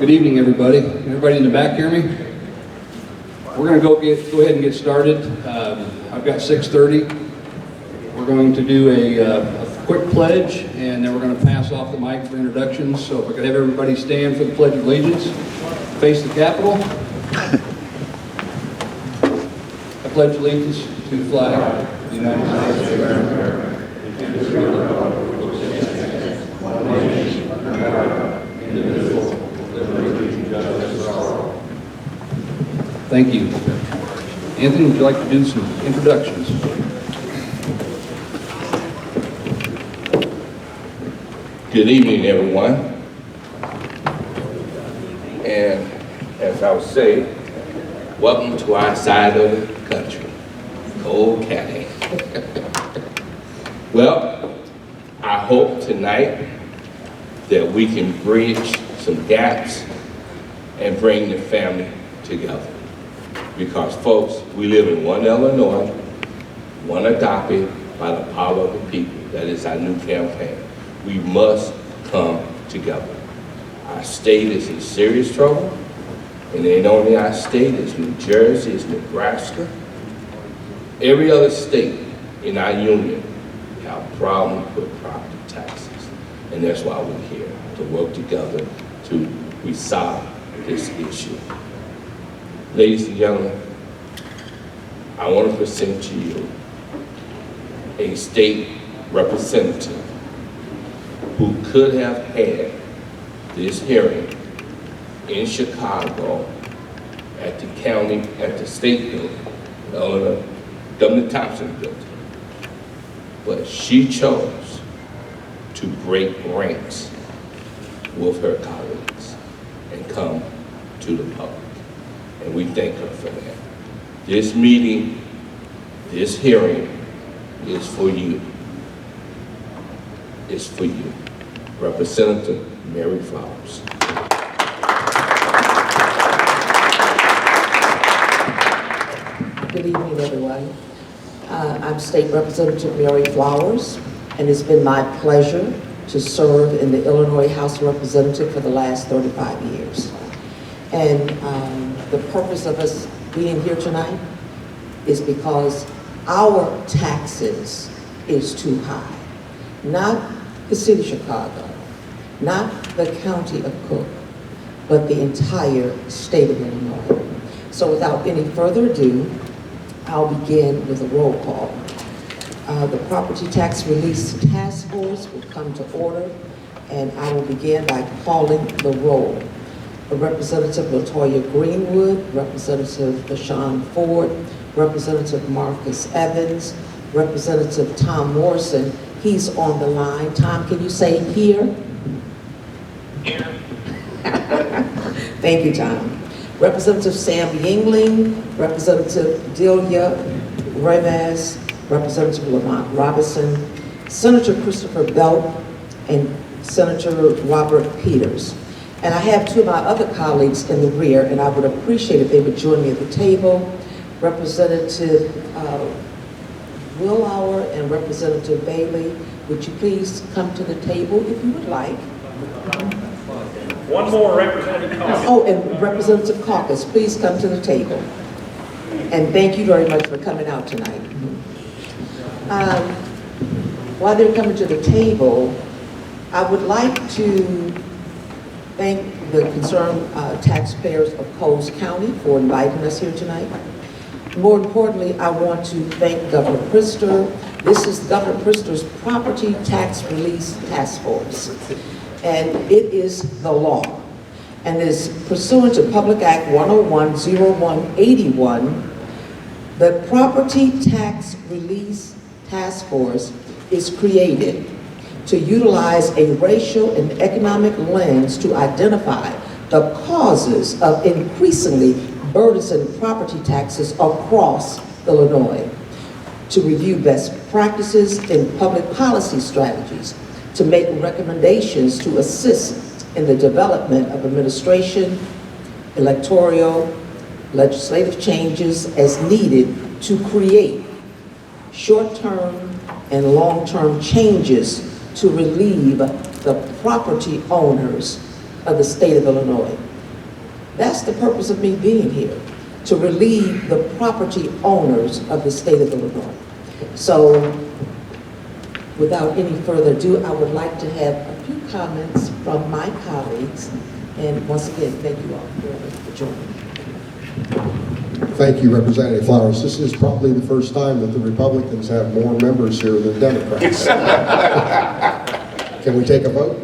Good evening, everybody. Everybody in the back hear me? We're going to go ahead and get started. I've got 6:30. We're going to do a quick pledge, and then we're going to pass off the mic for introductions. So if I could have everybody stand for the Pledge of Allegiance, face the Capitol. I pledge allegiance to the flag of the United States of America, and to the republic for which it stands, one nation, under God, indivisible, with liberty and justice for all. Thank you. Anthony, would you like to do some introductions? Good evening, everyone. And as I would say, welcome to our side of the country, Cole County. Well, I hope tonight that we can bridge some gaps and bring the family together. Because folks, we live in one Illinois, one adopted by the power of the people. That is our new campaign. We must come together. Our state is in serious trouble, and it ain't only our state, it's New Jersey, it's Nebraska. Every other state in our union have problems with property taxes, and that's why we're here, to work together to resolve this issue. Ladies and gentlemen, I want to present to you a state representative who could have had this hearing in Chicago at the state building, Governor Thompson building. But she chose to break ranks with her colleagues and come to the public. And we thank her for that. This meeting, this hearing is for you. It's for you. Representative Mary Flowers. Good evening, everyone. I'm State Representative Mary Flowers, and it's been my pleasure to serve in the Illinois House of Representatives for the last 35 years. And the purpose of us being here tonight is because our taxes is too high. Not the city of Chicago, not the county of Cook, but the entire state of Illinois. So without any further ado, I'll begin with a roll call. The Property Tax Relief Task Force will come to order, and I will begin by calling the roll. Representative Latoya Greenwood, Representative LaShawn Ford, Representative Marcus Evans, Representative Tom Morrison. He's on the line. Tom, can you say here? Here. Thank you, Tom. Representative Sam Yingling, Representative Delia Reyes, Representative Lamont Robinson, Senator Christopher Belt, and Senator Robert Peters. And I have two of my other colleagues in the rear, and I would appreciate if they would join me at the table. Representative Willauer and Representative Bailey, would you please come to the table if you would like? One more, Representative Caucus. Oh, and Representative Caucus, please come to the table. And thank you very much for coming out tonight. While they're coming to the table, I would like to thank the concerned taxpayers of Coles County for inviting us here tonight. More importantly, I want to thank Governor Pritzker. This is Governor Pritzker's Property Tax Relief Task Force, and it is the law, and is pursuant to Public Act 101-0181. The Property Tax Relief Task Force is created to utilize a racial and economic lens to identify the causes of increasingly burdensome property taxes across Illinois, to review best practices in public policy strategies, to make recommendations to assist in the development of administration, electoral, legislative changes as needed to create short-term and long-term changes to relieve the property owners of the state of Illinois. That's the purpose of me being here, to relieve the property owners of the state of Illinois. So, without any further ado, I would like to have a few comments from my colleagues. And once again, thank you all for joining me. Thank you, Representative Flowers. This is probably the first time that the Republicans have more members here than Democrats. Can we take a vote?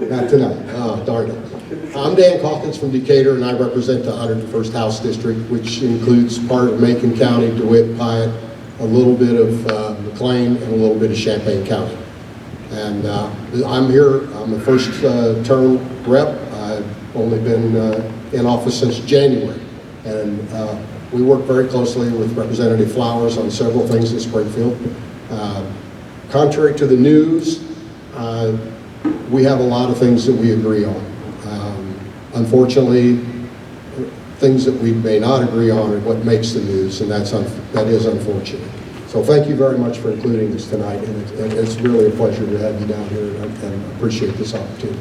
Not tonight. Oh, darn it. I'm Dan Calkins from Decatur, and I represent the 101st House District, which includes part of Macon County, DeWitt, Piatt, a little bit of McLean, and a little bit of Champaign County. And I'm here. I'm the first term rep. I've only been in office since January. And we work very closely with Representative Flowers on several things in Springfield. Contrary to the news, we have a lot of things that we agree on. Unfortunately, things that we may not agree on are what makes the news, and that is unfortunate. So thank you very much for including this tonight, and it's really a pleasure to have you down here, and appreciate this opportunity.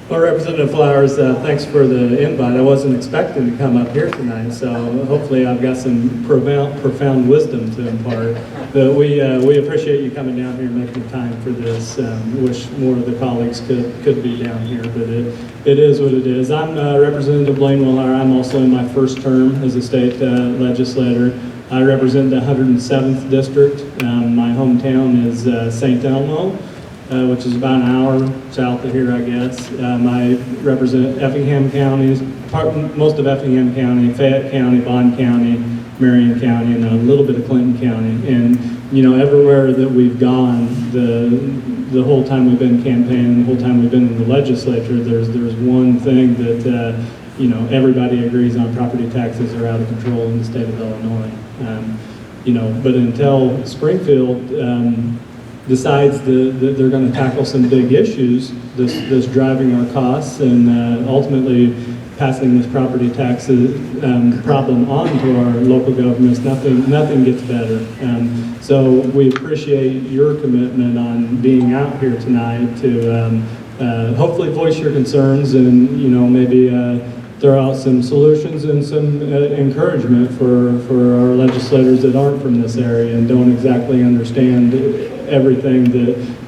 Well, Representative Flowers, thanks for the invite. I wasn't expecting to come up here tonight, so hopefully I've got some profound wisdom to impart. But we appreciate you coming down here and making the time for this. Wish more of the colleagues could be down here, but it is what it is. I'm Representative Blaine Willhauer. I'm also in my first term as a state legislator. I represent the 107th District. My hometown is St. Elmo, which is about an hour south of here, I guess. I represent Effingham County, most of Effingham County, Fayette County, Bond County, Marion County, and a little bit of Clinton County. And, you know, everywhere that we've gone, the whole time we've been campaigning, the whole time we've been in the legislature, there's one thing that, you know, everybody agrees on: property taxes are out of control in the state of Illinois. You know, but until Springfield decides that they're going to tackle some big issues, this driving our costs and ultimately passing this property taxes problem on to our local governments, nothing gets better. So we appreciate your commitment on being out here tonight to hopefully voice your concerns and, you know, maybe throw out some solutions and some encouragement for our legislators that aren't from this area and don't exactly understand everything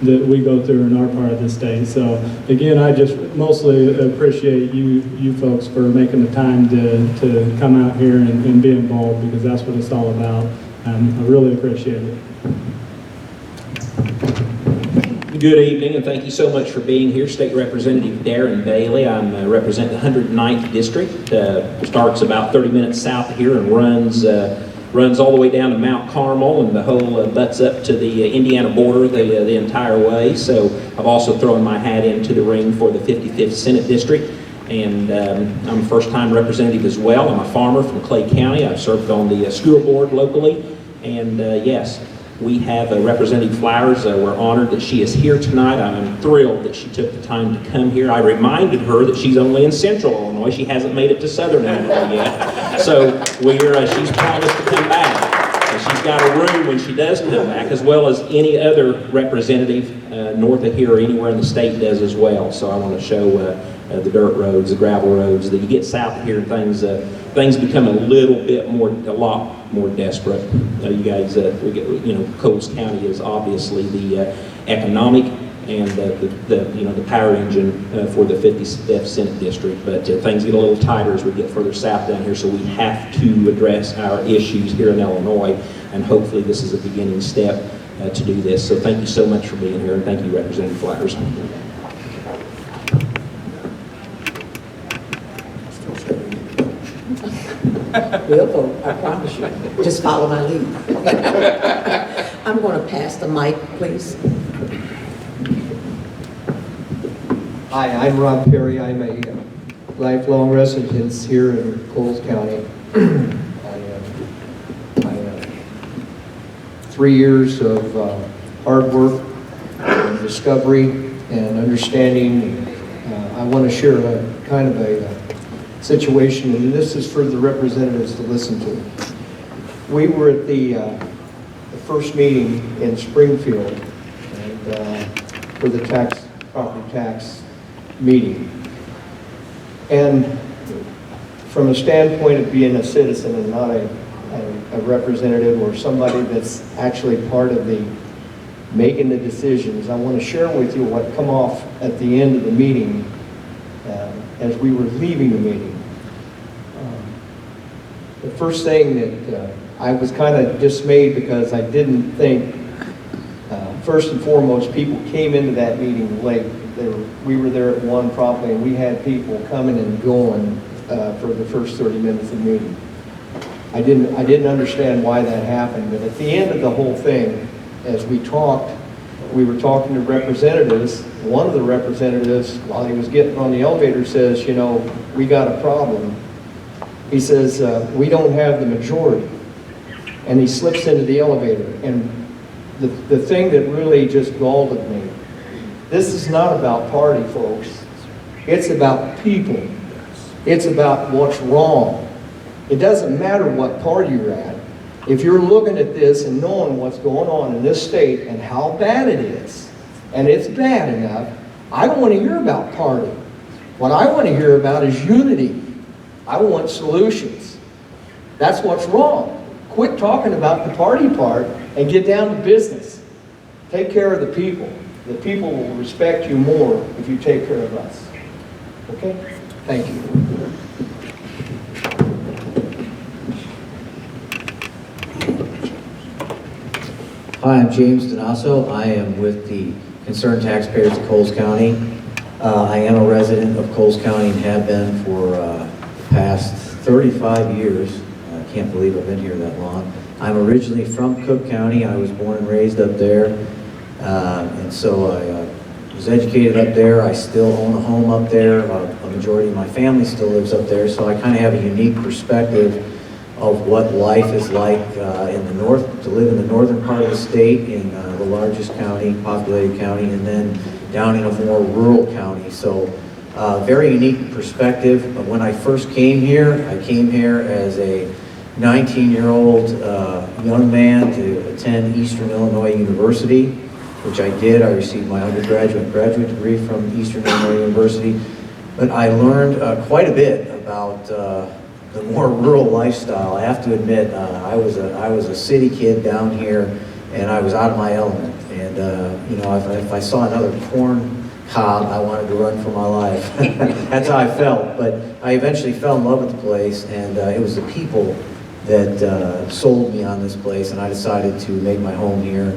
that we go through in our part of the state. So again, I just mostly appreciate you folks for making the time to come out here and be involved, because that's what it's all about. I really appreciate it. Good evening, and thank you so much for being here. State Representative Darren Bailey. I represent the 109th District. Starts about 30 minutes south of here and runs all the way down to Mount Carmel, and the whole butts up to the Indiana border the entire way. So I've also thrown my hat into the ring for the 55th Senate District, and I'm a first-time representative as well. I'm a farmer from Clay County. I've served on the school board locally, and yes, we have Representative Flowers. We're honored that she is here tonight. I'm thrilled that she took the time to come here. I reminded her that she's only in Central Illinois. She hasn't made it to Southern Illinois yet. So she's promised to come back. And she's got a room when she does come back, as well as any other representative north of here or anywhere in the state does as well. So I want to show the dirt roads, the gravel roads, that you get south of here and things become a lot more desperate. You guys, we get, you know, Coles County is obviously the economic and the power engine for the 55th Senate District, but things get a little tighter as we get further south down here, so we have to address our issues here in Illinois, and hopefully this is a beginning step to do this. So thank you so much for being here, and thank you, Representative Flowers. We'll vote, I promise you. Just follow my lead. I'm going to pass the mic, please. Hi, I'm Rob Perry. I'm a lifelong resident here in Coles County. 3 years of hard work and discovery and understanding. I want to share a kind of a situation, and this is for the representatives to listen to. We were at the first meeting in Springfield and, for the property tax meeting. And from a standpoint of being a citizen and not a representative or somebody that's actually part of the making the decisions, I want to share with you what come off at the end of the meeting as we were leaving the meeting. The first thing that I was kind of dismayed because I didn't think, first and foremost, people came into that meeting late. We were there at 1 probably, and we had people coming and going for the first 30 minutes of the meeting. I didn't understand why that happened, but at the end of the whole thing, as we talked, we were talking to representatives. One of the representatives, while he was getting on the elevator, says, you know, we got a problem. He says, we don't have the majority. And he slips into the elevator. And the thing that really just galled me, this is not about party, folks. It's about people. It's about what's wrong. It doesn't matter what party you're at. If you're looking at this and knowing what's going on in this state and how bad it is, and it's bad enough, I don't want to hear about party. What I want to hear about is unity. I want solutions. That's what's wrong. Quit talking about the party part and get down to business. Take care of the people. The people will respect you more if you take care of us. Okay? Thank you. Hi, I'm James Donasso. I am with the Concerned Taxpayers of Coles County. I am a resident of Coles County and have been for the past 35 years. I can't believe I've been here that long. I'm originally from Cook County. I was born and raised up there. And so I was educated up there. I still own a home up there. A majority of my family still lives up there. So I kind of have a unique perspective of what life is like in the north, to live in the northern part of the state, in the largest county, populated county, and then down in a more rural county. So very unique perspective. But when I first came here, I came here as a 19-year-old young man to attend Eastern Illinois University, which I did. I received my undergraduate and graduate degree from Eastern Illinois University. But I learned quite a bit about the more rural lifestyle. I have to admit, I was a city kid down here, and I was out of my element. And you know, if I saw another corn cob, I wanted to run for my life. That's how I felt. But I eventually fell in love with the place, and it was the people that sold me on this place, and I decided to make my home here.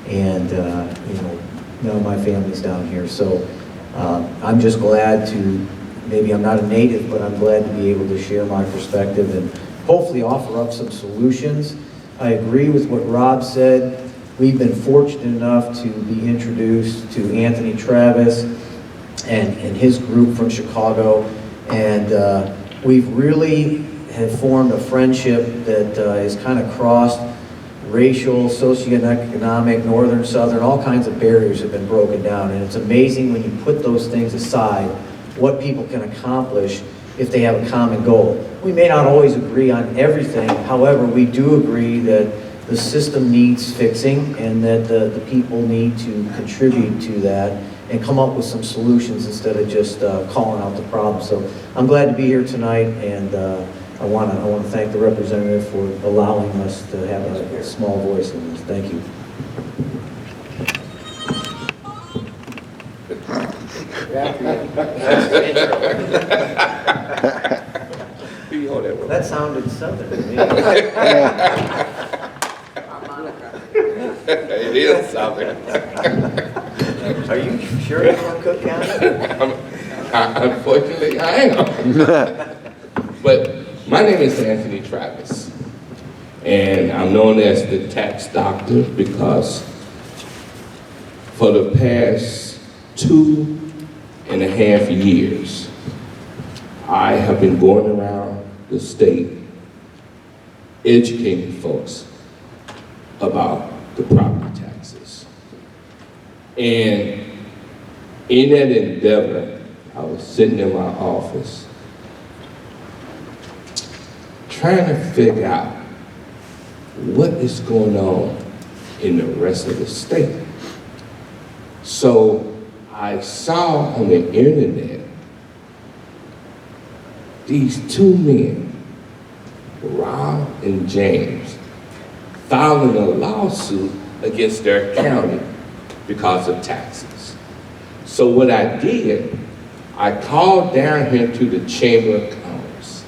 And you know, now my family's down here, so I'm just glad to. Maybe I'm not a native, but I'm glad to be able to share my perspective and hopefully offer up some solutions. I agree with what Rob said. We've been fortunate enough to be introduced to Anthony Travis and his group from Chicago, and we've really have formed a friendship that is kind of crossed racial, socioeconomic, northern, southern, all kinds of barriers have been broken down, and it's amazing when you put those things aside what people can accomplish if they have a common goal. We may not always agree on everything, however, we do agree that the system needs fixing and that the people need to contribute to that and come up with some solutions instead of just calling out the problem. So I'm glad to be here tonight, and I want to thank the representative for allowing us to have a small voice in this. Thank you. That sounded southern to me. It is southern. Are you sure you're from Cook County? Unfortunately, I am. But my name is Anthony Travis, and I'm known as the tax doctor because for the past 2.5 years, I have been going around the state educating folks about the property taxes. And in that endeavor, I was sitting in my office trying to figure out what is going on in the rest of the state. So I saw on the internet these two men, Rob and James, filing a lawsuit against their county because of taxes. So what I did, I called down here to the Chamber of Commerce,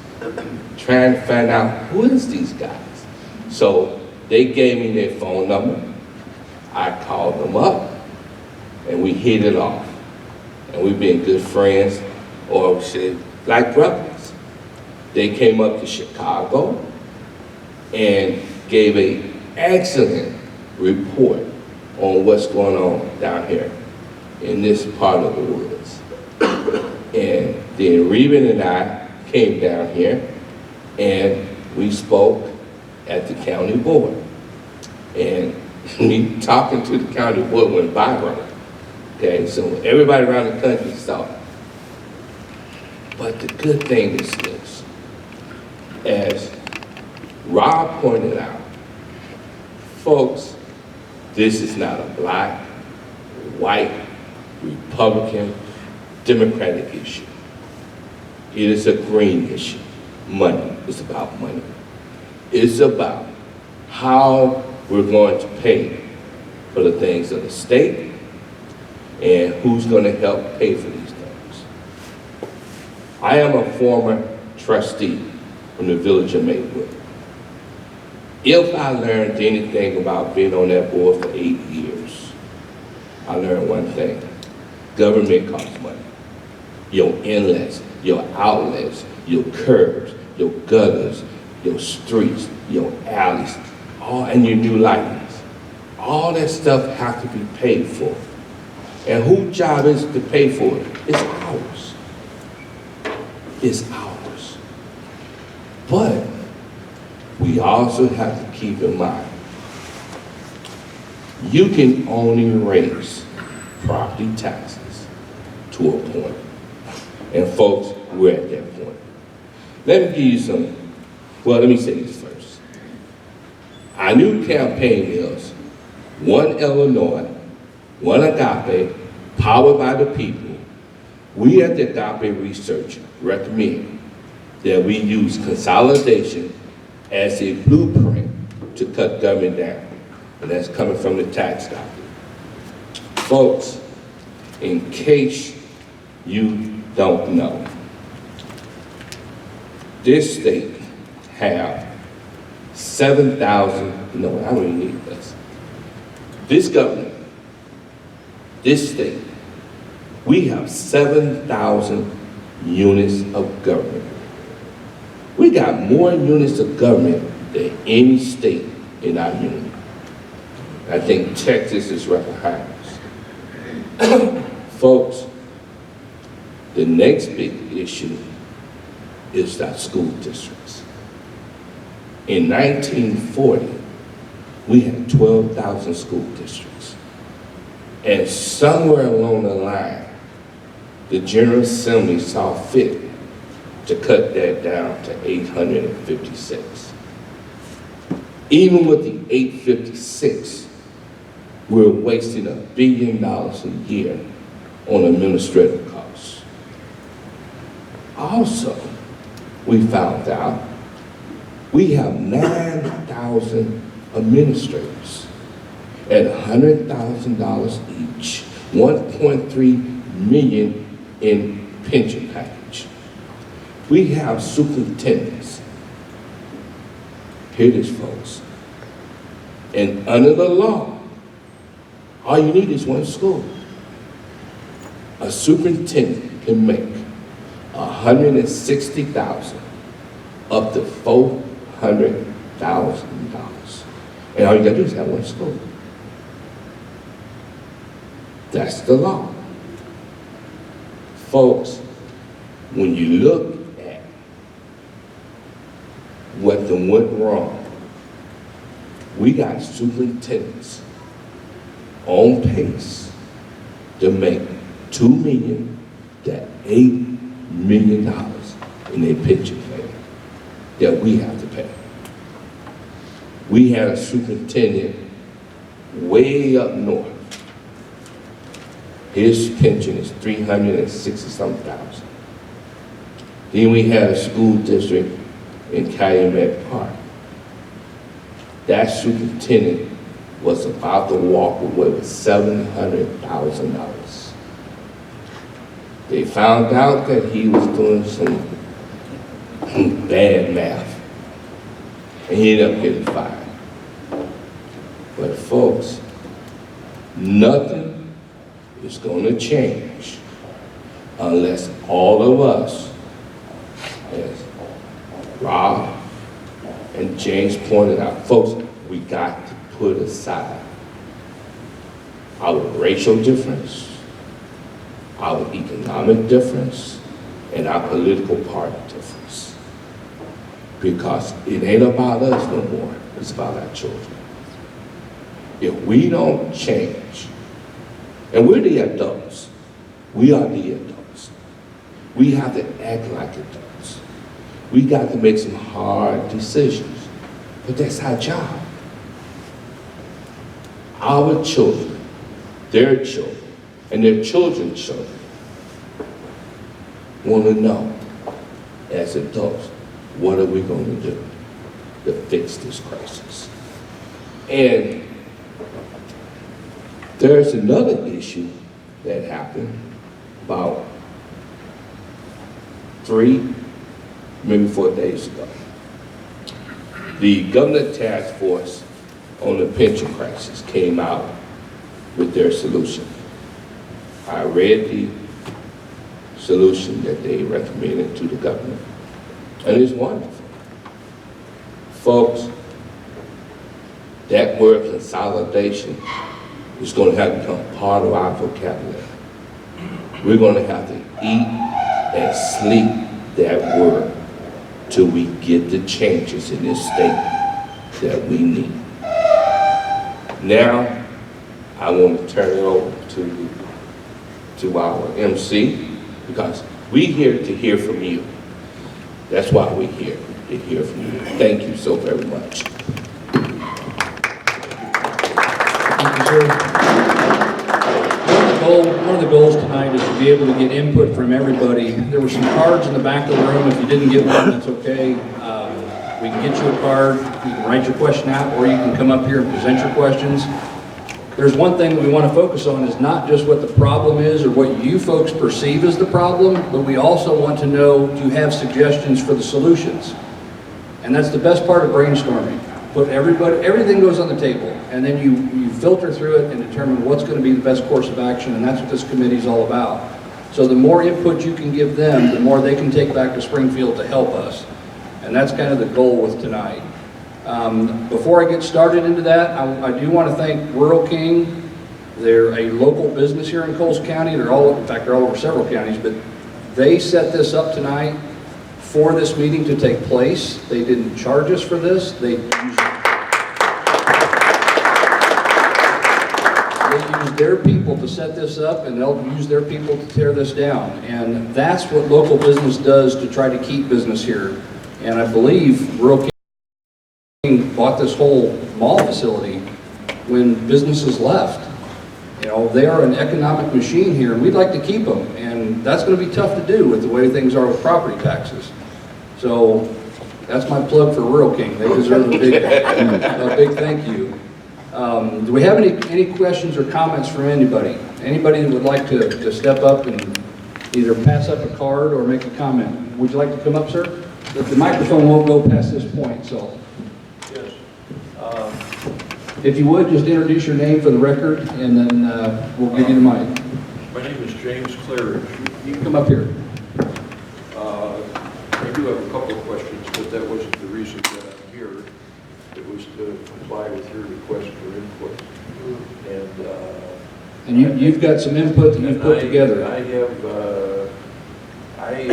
trying to find out who is these guys. So they gave me their phone number. I called them up, and we hit it off. And we've been good friends, or shit, like brothers. They came up to Chicago and gave an excellent report on what's going on down here in this part of the woods. And then Reuben and I came down here and we spoke at the county board. And me talking to the county board went viral. Okay, so everybody around the country saw it. But the good thing is this, as Rob pointed out, folks, this is not a black, white, Republican, Democratic issue. It is a green issue. Money. It's about money. It's about how we're going to pay for the things of the state and who's going to help pay for these things. I am a former trustee from the village of Maplewood. If I learned anything about being on that board for 8 years, I learned one thing. Government costs money. Your inlets, your outlets, your curbs, your gutters, your streets, your alleys, and your new lightings. All that stuff has to be paid for. And whose job is to pay for it? It's ours. It's ours. But we also have to keep in mind, you can only raise property taxes to a point. And folks, we're at that point. Let me give you some, well, let me say this first. Our new campaign is One Illinois, One Agape, powered by the people. We at the Agape Research recommend that we use consolidation as a blueprint to cut government down. And that's coming from the tax docket. Folks, in case you don't know, this state have 7,000, no, I don't even need this. This government, this state, we have 7,000 units of government. We got more units of government than any state in our union. I think Texas is right behind us. Folks, the next big issue is our school districts. In 1940, we had 12,000 school districts. And somewhere along the line, the General Assembly saw fit to cut that down to 856. Even with the 856, we're wasting $1 billion a year on administrative costs. Also, we found out we have 9,000 administrators at $100,000 each, 1.3 million in pension package. We have superintendents. Hear this, folks. And under the law, all you need is one school. A superintendent can make $160,000 up to $400,000. And all you gotta do is have one school. That's the law. Folks, when you look at what went wrong, we got superintendents on pace to make $2 million to $8 million in their pension plan that we have to pay. We had a superintendent way up north, his pension is 360-something thousand. Then we had a school district in Calumet Park. That superintendent was about to walk away with $700,000. They found out that he was doing some bad math, and he ended up getting fired. But folks, nothing is going to change unless all of us, as Rob and James pointed out, folks, we got to put aside our racial difference, our economic difference, and our political party difference. Because it ain't about us no more, it's about our children. If we don't change, and we're the adults, we are the adults, we have to act like adults. We got to make some hard decisions, but that's our job. Our children, their children, and their children's children want to know, as adults, what are we going to do to fix this crisis? And there's another issue that happened about 3, maybe 4 days ago. The government task force on the pension crisis came out with their solution. I read the solution that they recommended to the government, and it's wonderful. Folks, that word consolidation is going to have to become part of our vocabulary. We're going to have to eat and sleep that word till we get the changes in this state that we need. Now, I want to turn it over to our MC, because we're here to hear from you. That's why we're here, to hear from you. Thank you so very much. Thank you, sir. One of the goals tonight is to be able to get input from everybody. There were some cards in the back of the room. If you didn't get one, that's okay. We can get you a card. You can write your question out, or you can come up here and present your questions. There's one thing that we want to focus on is not just what the problem is or what you folks perceive as the problem, but we also want to know, do you have suggestions for the solutions? And that's the best part of brainstorming. Put everything goes on the table, and then you filter through it and determine what's going to be the best course of action, and that's what this committee is all about. So the more input you can give them, the more they can take back to Springfield to help us. And that's kind of the goal with tonight. Before I get started into that, I do want to thank Rural King. They're a local business here in Coles County. In fact, they're all over several counties, but they set this up tonight for this meeting to take place. They didn't charge us for this. They use their people to set this up, and they'll use their people to tear this down. And that's what local business does to try to keep business here. And I believe Rural King bought this whole mall facility when businesses left. You know, they are an economic machine here, and we'd like to keep them. And that's going to be tough to do with the way things are with property taxes. So that's my plug for Rural King. They deserve a big thank you. Do we have any questions or comments from anybody? Anybody that would like to step up and either pass up a card or make a comment? Would you like to come up, sir? The microphone won't go past this point, so. Yes. If you would, just introduce your name for the record, and then we'll give you the mic. My name is James Claridge. You can come up here. I do have a couple of questions, but that wasn't the reason that I'm here. It was to comply with your request for input. And you've got some input that you've put together. I have, I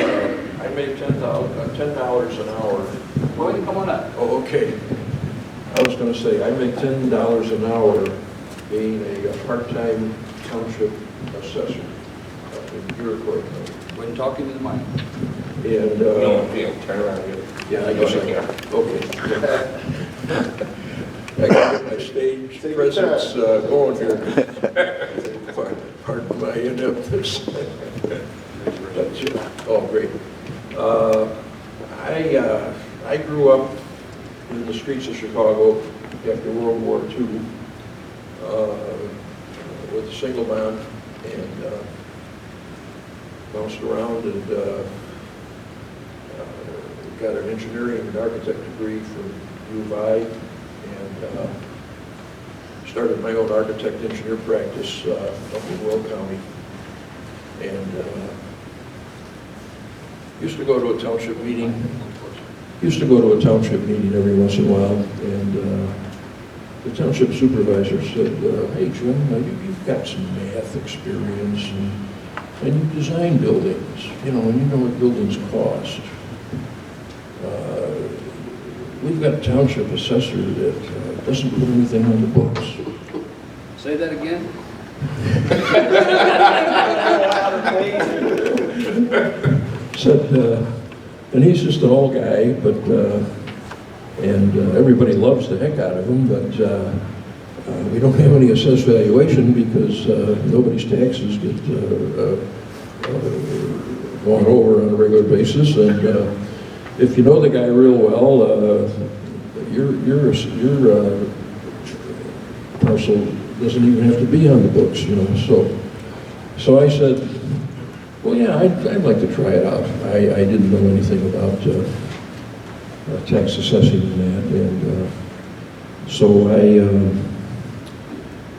made $10 an hour. Go ahead and come on up. Oh, okay. I was going to say, I make $10 an hour being a part-time township assessor up in Iroquois County. Go ahead and talk into the mic. And, Turn around here. yeah, I guess I can. Okay. I got my stage presence going here. Pardon my ineptness. Oh, great. I grew up in the streets of Chicago after World War II with a single mom, and bounced around and got an engineering and architect degree from U of I, and started my own architect-engineer practice up in Will County. And used to go to a township meeting. Every once in a while, and the township supervisor said, "Hey, Jim, you've got some math experience, and you design buildings, and you know what buildings cost. We've got a township assessor that doesn't put anything on the books." Say that again? Said, and he's just an old guy, but everybody loves the heck out of him, but we don't have any assessed valuation because nobody's taxes get gone over on a regular basis, and if you know the guy real well, your parcel doesn't even have to be on the books, So I said, well, yeah, I'd like to try it out. I didn't know anything about tax assessing and that, and so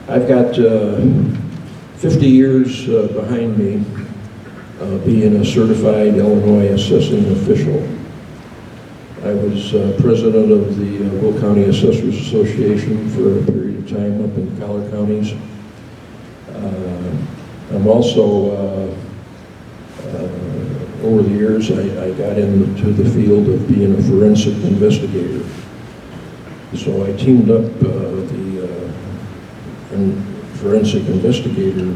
I've got 50 years behind me being a certified Illinois assessing official. I was president of the Will County Assessors Association for a period of time up in Collar counties. I'm also over the years, I got into the field of being a forensic investigator. So I teamed up the forensic investigator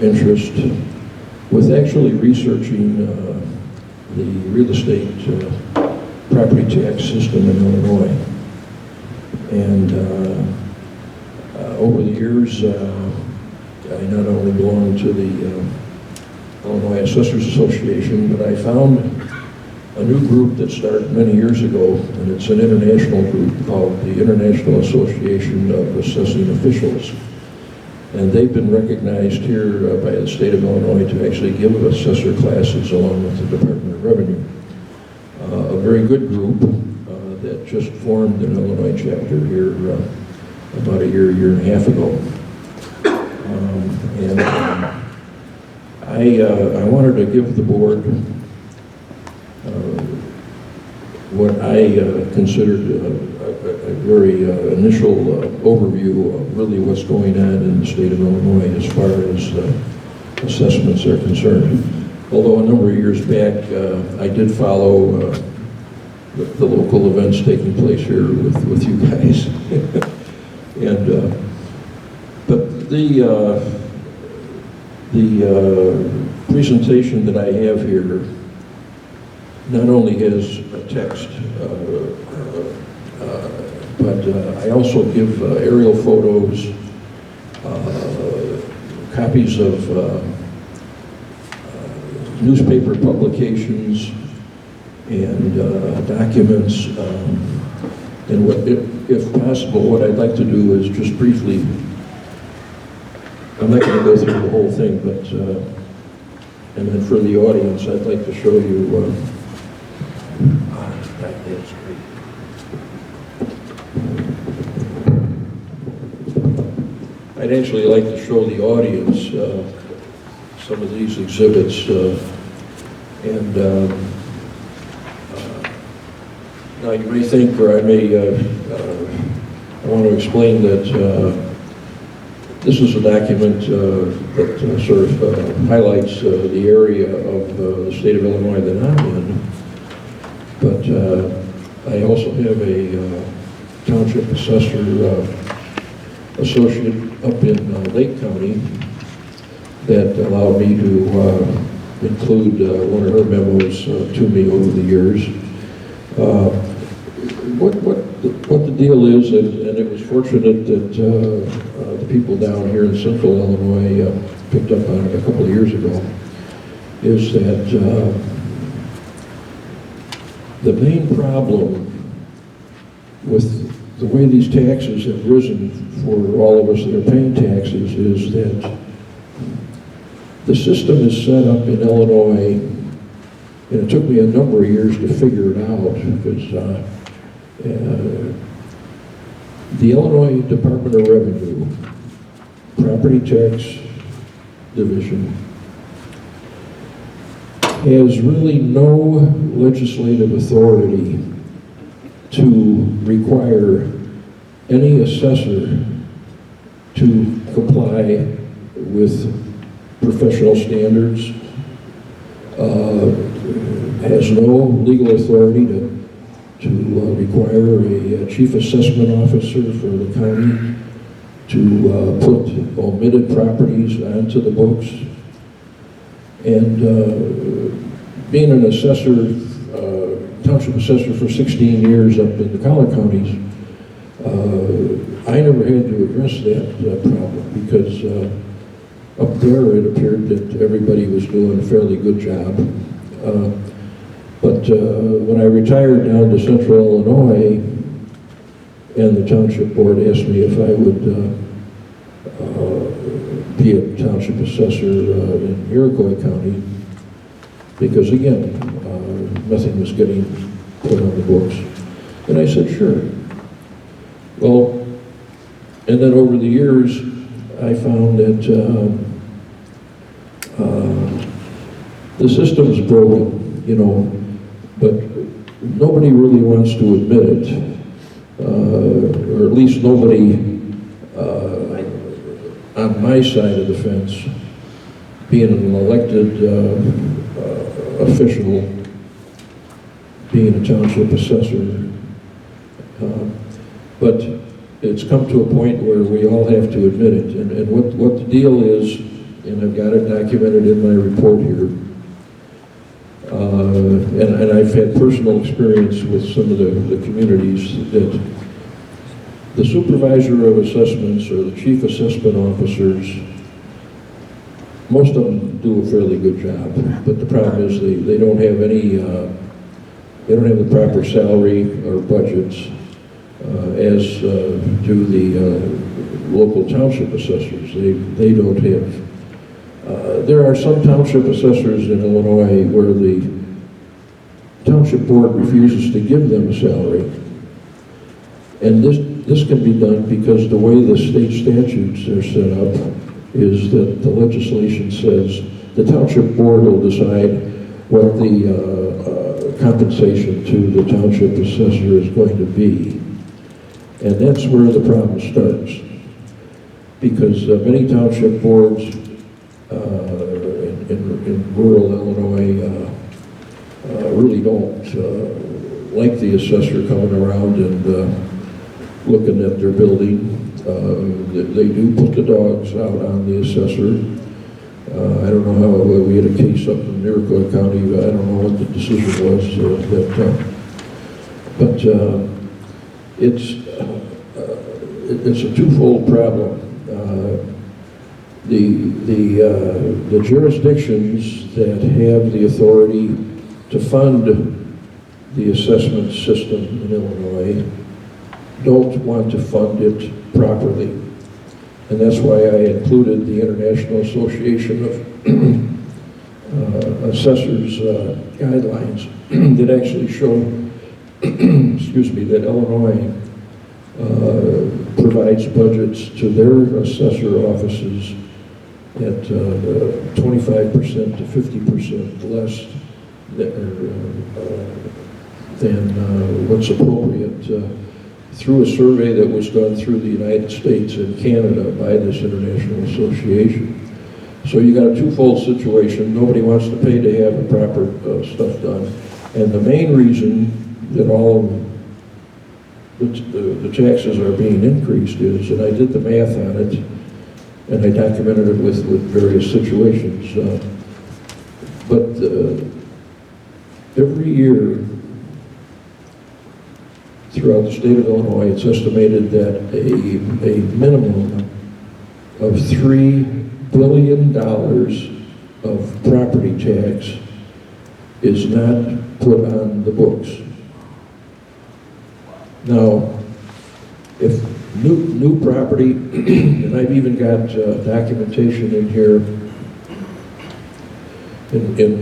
interest with actually researching the real estate property tax system in Illinois. And over the years, I not only belong to the Illinois Assessors Association, but I found a new group that started many years ago, and it's an international group called the International Association of Assessing Officials. And they've been recognized here by the state of Illinois to actually give assessor classes along with the Department of Revenue. A very good group that just formed an Illinois chapter here about a year and a half ago. I wanted to give the board what I considered a very initial overview of really what's going on in the state of Illinois as far as assessments are concerned. Although a number of years back, I did follow the local events taking place here with you guys. And but the presentation that I have here not only has a text, but I also give aerial photos, copies of newspaper publications, and documents. And what, if possible, what I'd like to do is just briefly, I'm not going to go through the whole thing, but, and then for the audience, I'd like to show you, that's great. I'd actually like to show the audience some of these exhibits, and now you may think, or I may, I want to explain that this is a document that sort of highlights the area of the state of Illinois that I'm in, but I also have a township assessor associate up in Lake County that allowed me to include one of her memos to me over the years. what the deal is, and it was fortunate that the people down here in central Illinois picked up on it a couple of years ago, is that the main problem with the way these taxes have risen for all of us that are paying taxes is that the system is set up in Illinois, and it took me a number of years to figure it out, because the Illinois Department of Revenue Property Tax Division has really no legislative authority to require any assessor to comply with professional standards, has no legal authority to require a chief assessment officer for the county to put omitted properties onto the books. And being an assessor, township assessor for 16 years up in the collar counties, I never had to address that problem, because up there it appeared that everybody was doing a fairly good job. But when I retired down to central Illinois, and the township board asked me if I would be a township assessor in Iroquois County, because again, nothing was getting put on the books. And I said, sure. Well, and then over the years, I found that the system's broken, you know, but nobody really wants to admit it, or at least nobody on my side of the fence, being an elected official, being a township assessor. But it's come to a point where we all have to admit it. And what the deal is, and I've got it documented in my report here, and I've had personal experience with some of the communities, that the supervisor of assessments or the chief assessment officers, most of them do a fairly good job, but the problem is they don't have any, they don't have the proper salary or budgets as do the local township assessors. They don't have. There are some township assessors in Illinois where the township board refuses to give them a salary. And this can be done because the way the state statutes are set up is that the legislation says the township board will decide what the compensation to the township assessor is going to be. And that's where the problem starts. Because many township boards in rural Illinois really don't like the assessor coming around and looking at their building. They do put the dogs out on the assessor. I don't know how, we had a case up in Iroquois County, I don't know what the decision was, but it's a twofold problem. The jurisdictions that have the authority to fund the assessment system in Illinois don't want to fund it properly. And that's why I included the International Association of Assessors guidelines that actually show, excuse me, that Illinois provides budgets to their assessor offices at 25% to 50% less than what's appropriate through a survey that was done through the United States and Canada by this international association. So you got a twofold situation. Nobody wants to pay to have the proper stuff done. And the main reason that all of the taxes are being increased is, and I did the math on it, and I documented it with various situations. But every year, throughout the state of Illinois, it's estimated that a minimum of $3 billion of property tax is not put on the books. Now, if new property, and I've even got documentation in here in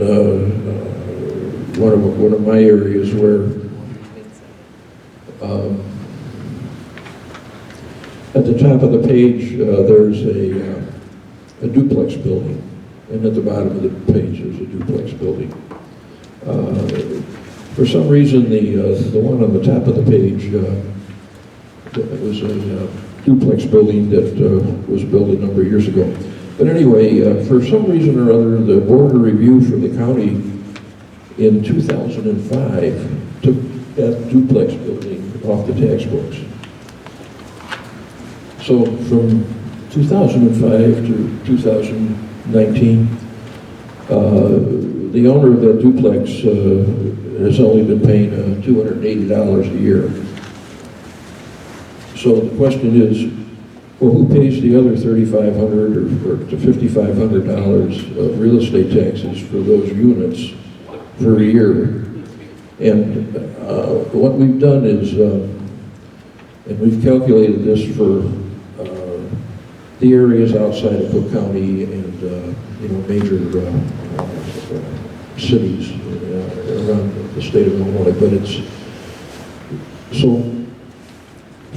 one of my areas where at the top of the page there's a duplex building, and at the bottom of the page there's a duplex building. For some reason, the one on the top of the page it was a duplex building that was built a number of years ago. But anyway, for some reason or other, the Board of Review for the county in 2005 took that duplex building off the tax books. So from 2005 to 2019, the owner of that duplex has only been paying $280 a year. So the question is, well, who pays the other $3,500 or to $5,500 of real estate taxes for those units per year? And what we've done is, and we've calculated this for the areas outside of Cook County and major cities around the state of Illinois, but it's so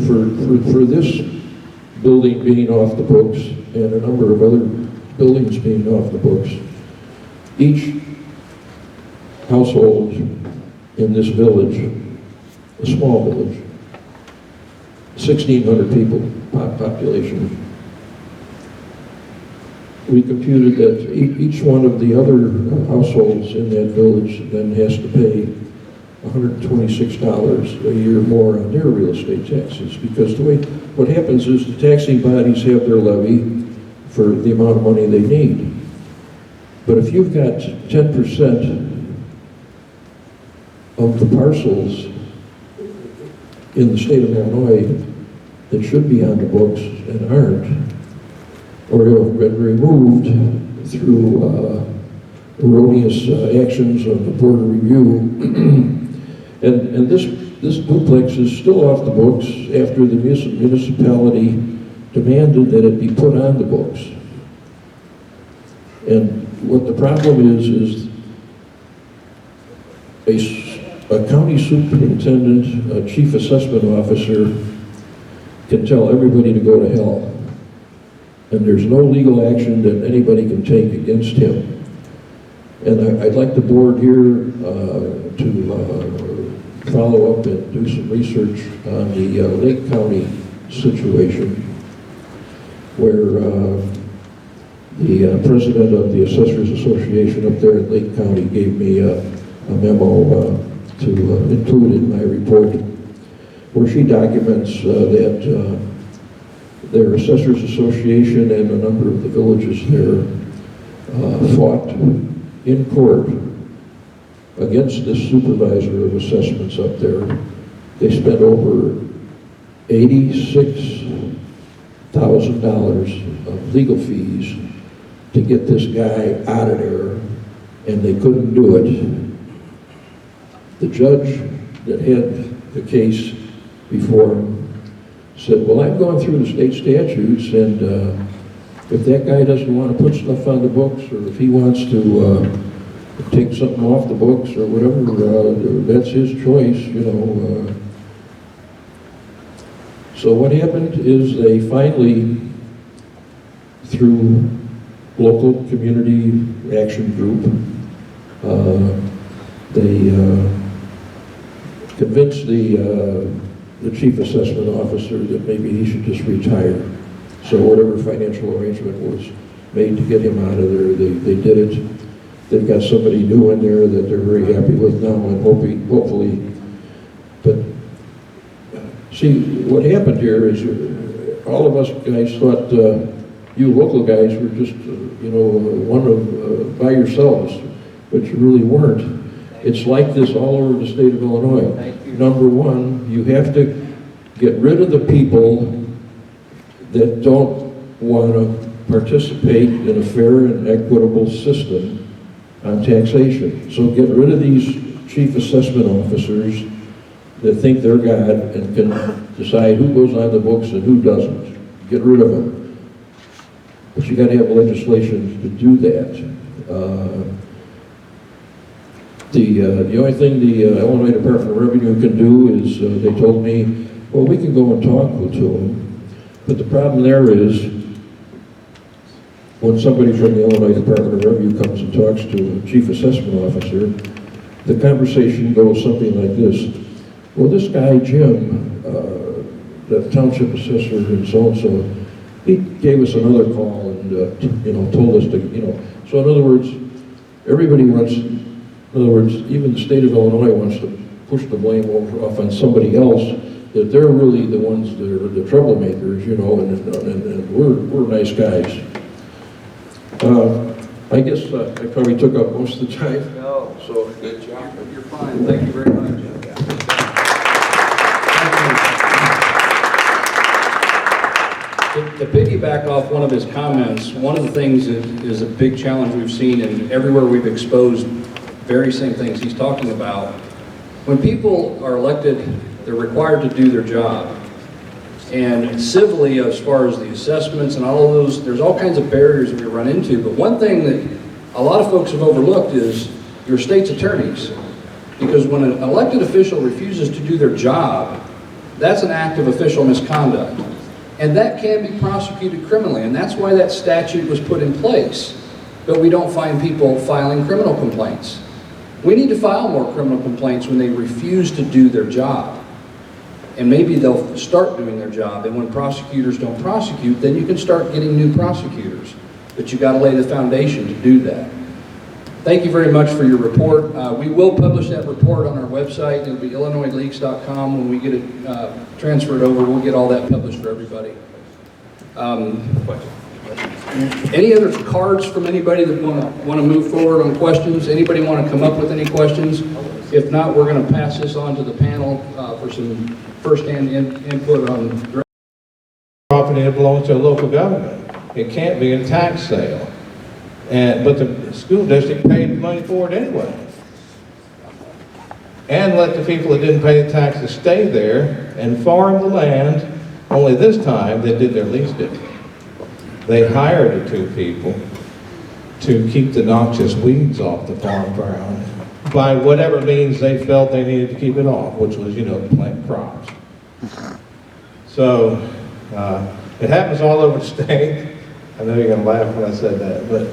for this building being off the books and a number of other buildings being off the books, each household in this village, a small village, 1,600 people population, we computed that each one of the other households in that village then has to pay $126 a year more on their real estate taxes, because the way what happens is the taxing bodies have their levy for the amount of money they need. But if you've got 10% of the parcels in the state of Illinois that should be on the books and aren't, or have been removed through erroneous actions of the Board of Review, and this duplex is still off the books after the municipality demanded that it be put on the books. And what the problem is a county superintendent, a chief assessment officer can tell everybody to go to hell. And there's no legal action that anybody can take against him. And I'd like the board here to follow up and do some research on the Lake County situation, where the president of the Assessors Association up there in Lake County gave me a memo to include in my report, where she documents that their Assessors Association and a number of the villages there fought in court against this supervisor of assessments up there. They spent over $86,000 of legal fees to get this guy out of there, and they couldn't do it. The judge that had the case before him said, well, I've gone through the state statutes, and if that guy doesn't want to put stuff on the books, or if he wants to take something off the books or whatever, that's his choice, you know. So what happened is they finally, through local community action group, they convinced the chief assessment officer that maybe he should just retire. So whatever financial arrangement was made to get him out of there, they did it. They've got somebody new in there that they're very happy with now, and hopefully. But see, what happened here is all of us guys thought you local guys were just, one of by yourselves, but you really weren't. It's like this all over the state of Illinois. Thank you. Number one, you have to get rid of the people that don't want to participate in a fair and equitable system on taxation. So get rid of these chief assessment officers that think they're God and can decide who goes on the books and who doesn't. Get rid of them. But you got to have legislation to do that. The only thing the Illinois Department of Revenue can do is, they told me, well, we can go and talk to them. But the problem there is, when somebody from the Illinois Department of Revenue comes and talks to a chief assessment officer, the conversation goes something like this. Well, this guy, Jim, the township assessor and so-and-so, he gave us another call and, told us to, So in other words, everybody wants, in other words, even the state of Illinois wants to push the blame off on somebody else, that they're really the ones that are the troublemakers, and we're nice guys. I guess I probably took up most of the time. No. So, good job. You're fine. Thank you very much. To piggyback off one of his comments, one of the things that is a big challenge we've seen, and everywhere we've exposed very same things he's talking about, when people are elected, they're required to do their job. And civilly, as far as the assessments and all of those, there's all kinds of barriers that we run into. But one thing that a lot of folks have overlooked is your state's attorneys. Because when an elected official refuses to do their job, that's an act of official misconduct. And that can be prosecuted criminally, and that's why that statute was put in place. But we don't find people filing criminal complaints. We need to file more criminal complaints when they refuse to do their job. And maybe they'll start doing their job, and when prosecutors don't prosecute, then you can start getting new prosecutors. But you got to lay the foundation to do that. Thank you very much for your report. We will publish that report on our website. It'll be illinoisleaks.com. When we get it transferred over, we'll get all that published for everybody. Any other cards from anybody that want to move forward on questions? Anybody want to come up with any questions? If not, we're going to pass this on to the panel for some first-hand input on property that belongs to a local government. It can't be a tax sale. But the school district paid money for it anyway. And let the people that didn't pay the taxes stay there and farm the land, only this time they did their lease deal. They hired the two people to keep the noxious weeds off the farm ground by whatever means they felt they needed to keep it off, which was, plant crops. So, it happens all over the state. I know you're going to laugh when I said that, but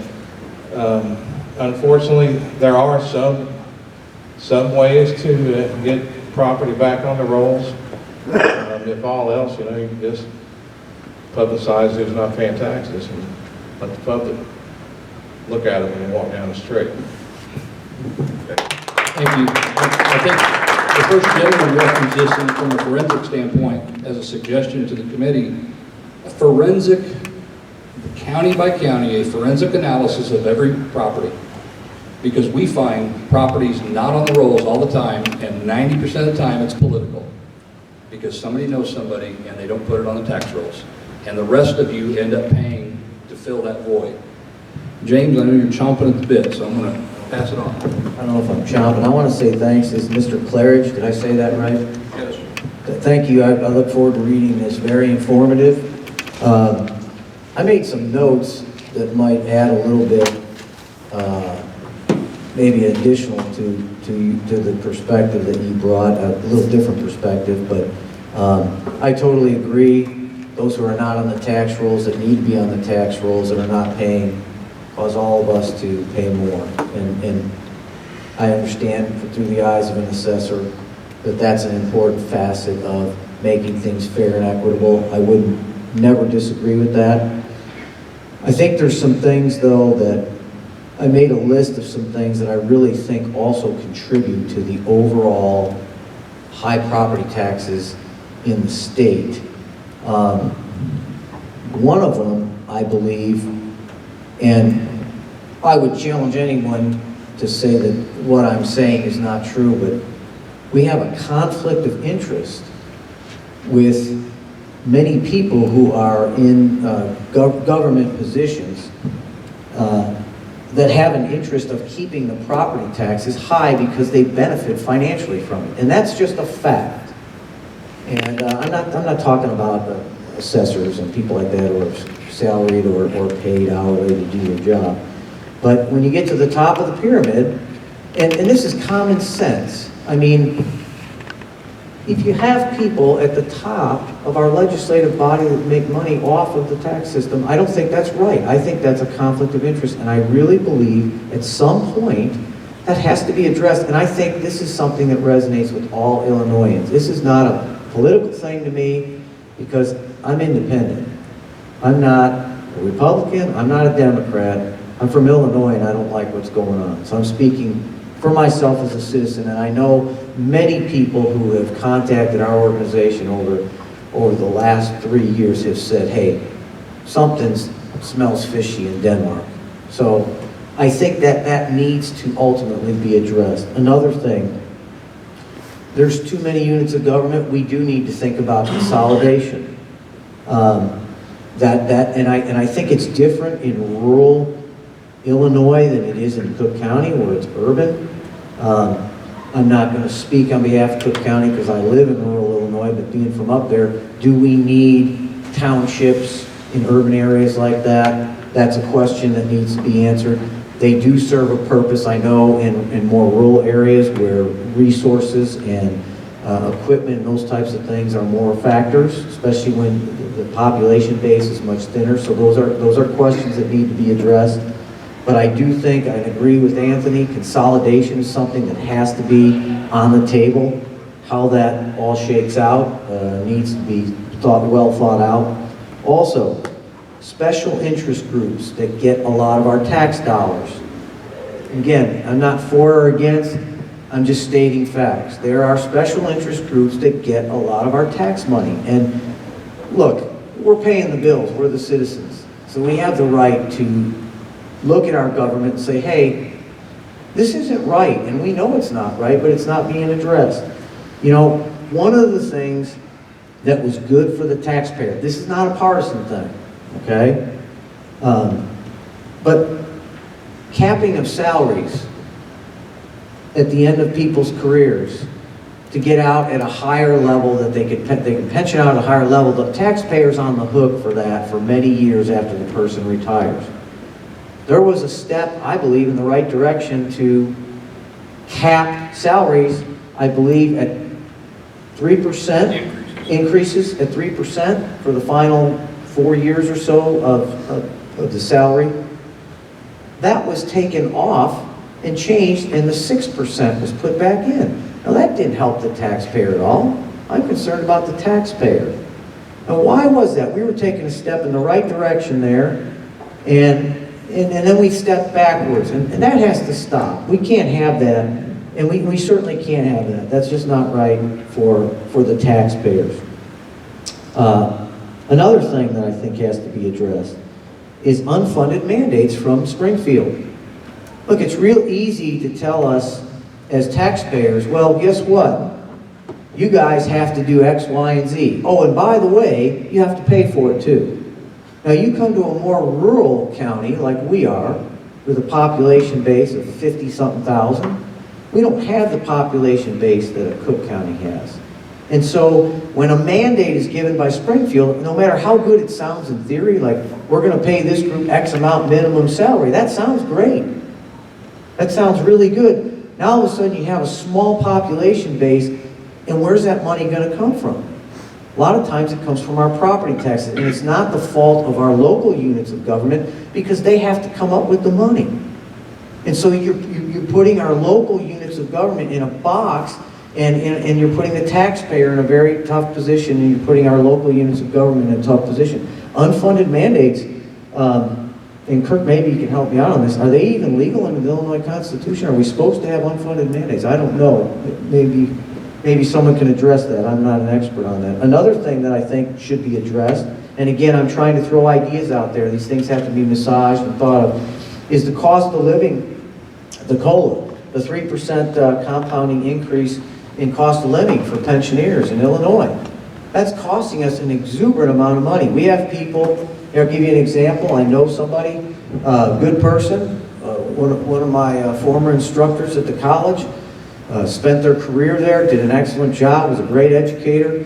unfortunately, there are some ways to get property back on the rolls. If all else, you can just publicize who's not paying taxes and let the public look at them when they walk down the street. Thank you. I think the first gentleman referenced this from a forensic standpoint as a suggestion to the committee. A forensic, county by county, a forensic analysis of every property. Because we find properties not on the rolls all the time, and 90% of the time it's political. Because somebody knows somebody and they don't put it on the tax rolls. And the rest of you end up paying to fill that void. James, I know you're chomping at the bit, so I'm going to pass it on. I don't know if I'm chomping. I want to say thanks. This is Mr. Claridge. Did I say that right? Yes. Thank you. I look forward to reading this. Very informative. I made some notes that might add a little bit, maybe additional to the perspective that you brought, a little different perspective, but I totally agree. Those who are not on the tax rolls, that need to be on the tax rolls, that are not paying, cause all of us to pay more. And I understand through the eyes of an assessor that that's an important facet of making things fair and equitable. I would never disagree with that. I think there's some things, though, that I made a list of some things that I really think also contribute to the overall high property taxes in the state. One of them, I believe, and I would challenge anyone to say that what I'm saying is not true, but we have a conflict of interest with many people who are in government positions that have an interest of keeping the property taxes high because they benefit financially from it. And that's just a fact. And I'm not talking about assessors and people like that who are salaried or paid hourly to do their job. But when you get to the top of the pyramid, and this is common sense, I mean, if you have people at the top of our legislative body that make money off of the tax system, I don't think that's right. I think that's a conflict of interest, and I really believe at some point that has to be addressed. And I think this is something that resonates with all Illinoisans. This is not a political thing to me because I'm independent. I'm not a Republican, I'm not a Democrat. I'm from Illinois and I don't like what's going on. So I'm speaking for myself as a citizen, and I know many people who have contacted our organization over the last 3 years have said, hey, something smells fishy in Denmark. So I think that needs to ultimately be addressed. Another thing, there's too many units of government. We do need to think about consolidation. And I think it's different in rural Illinois than it is in Cook County where it's urban. I'm not going to speak on behalf of Cook County because I live in rural Illinois, but being from up there, do we need townships in urban areas like that? That's a question that needs to be answered. They do serve a purpose, I know, in more rural areas where resources and equipment and those types of things are more factors, especially when the population base is much thinner. So those are questions that need to be addressed. But I do think, I agree with Anthony, consolidation is something that has to be on the table. How that all shakes out needs to be well thought out. Also, special interest groups that get a lot of our tax dollars. Again, I'm not for or against, I'm just stating facts. There are special interest groups that get a lot of our tax money. And look, we're paying the bills, we're the citizens. So we have the right to look at our government and say, hey, this isn't right, and we know it's not right, but it's not being addressed. You know, one of the things that was good for the taxpayer, this is not a partisan thing, okay? But capping of salaries at the end of people's careers to get out at a higher level that they can pension out at a higher level, the taxpayer's on the hook for that for many years after the person retires. There was a step, I believe, in the right direction to cap salaries, I believe, at 3%, increases at 3% for the final 4 years or so of the salary. That was taken off and changed, and the 6% was put back in. Now that didn't help the taxpayer at all. I'm concerned about the taxpayer. Now why was that? We were taking a step in the right direction there, and then we stepped backwards, and that has to stop. We can't have that, and we certainly can't have that. That's just not right for the taxpayers. Another thing that I think has to be addressed is unfunded mandates from Springfield. Look, it's real easy to tell us as taxpayers, well, guess what? You guys have to do X, Y, and Z. Oh, and by the way, you have to pay for it too. Now you come to a more rural county like we are, with a population base of 50-something thousand. We don't have the population base that a Cook County has. And so when a mandate is given by Springfield, no matter how good it sounds in theory, like we're going to pay this group X amount minimum salary, that sounds great. That sounds really good. Now all of a sudden you have a small population base, and where's that money going to come from? A lot of times it comes from our property taxes, and it's not the fault of our local units of government because they have to come up with the money. And so you're putting our local units of government in a box, and you're putting the taxpayer in a very tough position, and you're putting our local units of government in a tough position. Unfunded mandates, and Kirk, maybe you can help me out on this, are they even legal under the Illinois Constitution? Are we supposed to have unfunded mandates? I don't know. Maybe someone can address that. I'm not an expert on that. Another thing that I think should be addressed, and again, I'm trying to throw ideas out there, these things have to be massaged and thought of, is the cost of living The COLA, the 3% compounding increase in cost of living for pensioners in Illinois. That's costing us an exuberant amount of money. We have people, I'll give you an example. I know somebody, a good person, one of my former instructors at the college, spent their career there, did an excellent job, was a great educator,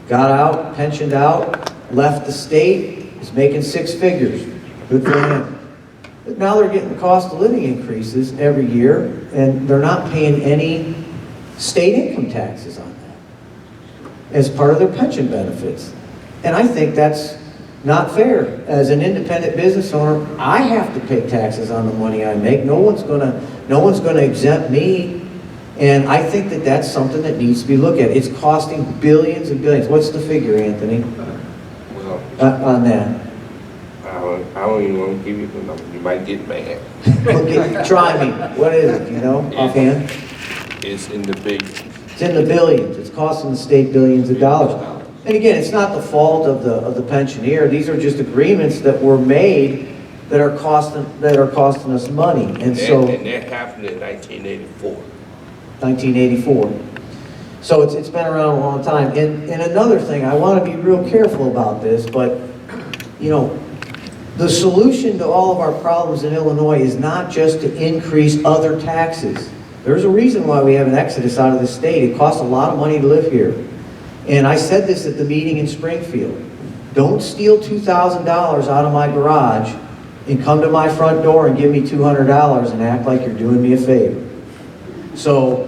got out, pensioned out, left the state, is making 6 figures. Good for him. But now they're getting cost of living increases every year, and they're not paying any state income taxes on that as part of their pension benefits. And I think that's not fair. As an independent business owner, I have to pay taxes on the money I make. No one's gonna exempt me. And I think that that's something that needs to be looked at. It's costing billions and billions. What's the figure, Anthony, on that? I don't even want to give you the number. You might get mad. Okay, try me. What is it, do you know, offhand? It's in the big. It's in the billions. It's costing the state billions of dollars. And again, it's not the fault of the pensioner. These are just agreements that were made that are costing us money. And so And that happened in 1984. 1984. So it's been around a long time. And another thing, I want to be real careful about this, but you know, the solution to all of our problems in Illinois is not just to increase other taxes. There's a reason why we have an exodus out of the state. It costs a lot of money to live here. And I said this at the meeting in Springfield. Don't steal $2,000 out of my garage and come to my front door and give me $200 and act like you're doing me a favor. So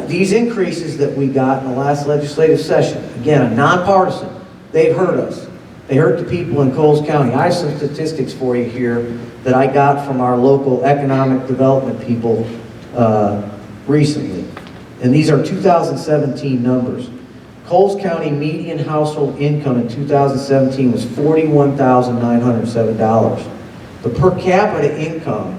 these increases that we got in the last legislative session, again, a nonpartisan, they've hurt us. They hurt the people in Coles County. I have some statistics for you here that I got from our local economic development people recently. And these are 2017 numbers. Coles County median household income in 2017 was $41,907. The per capita income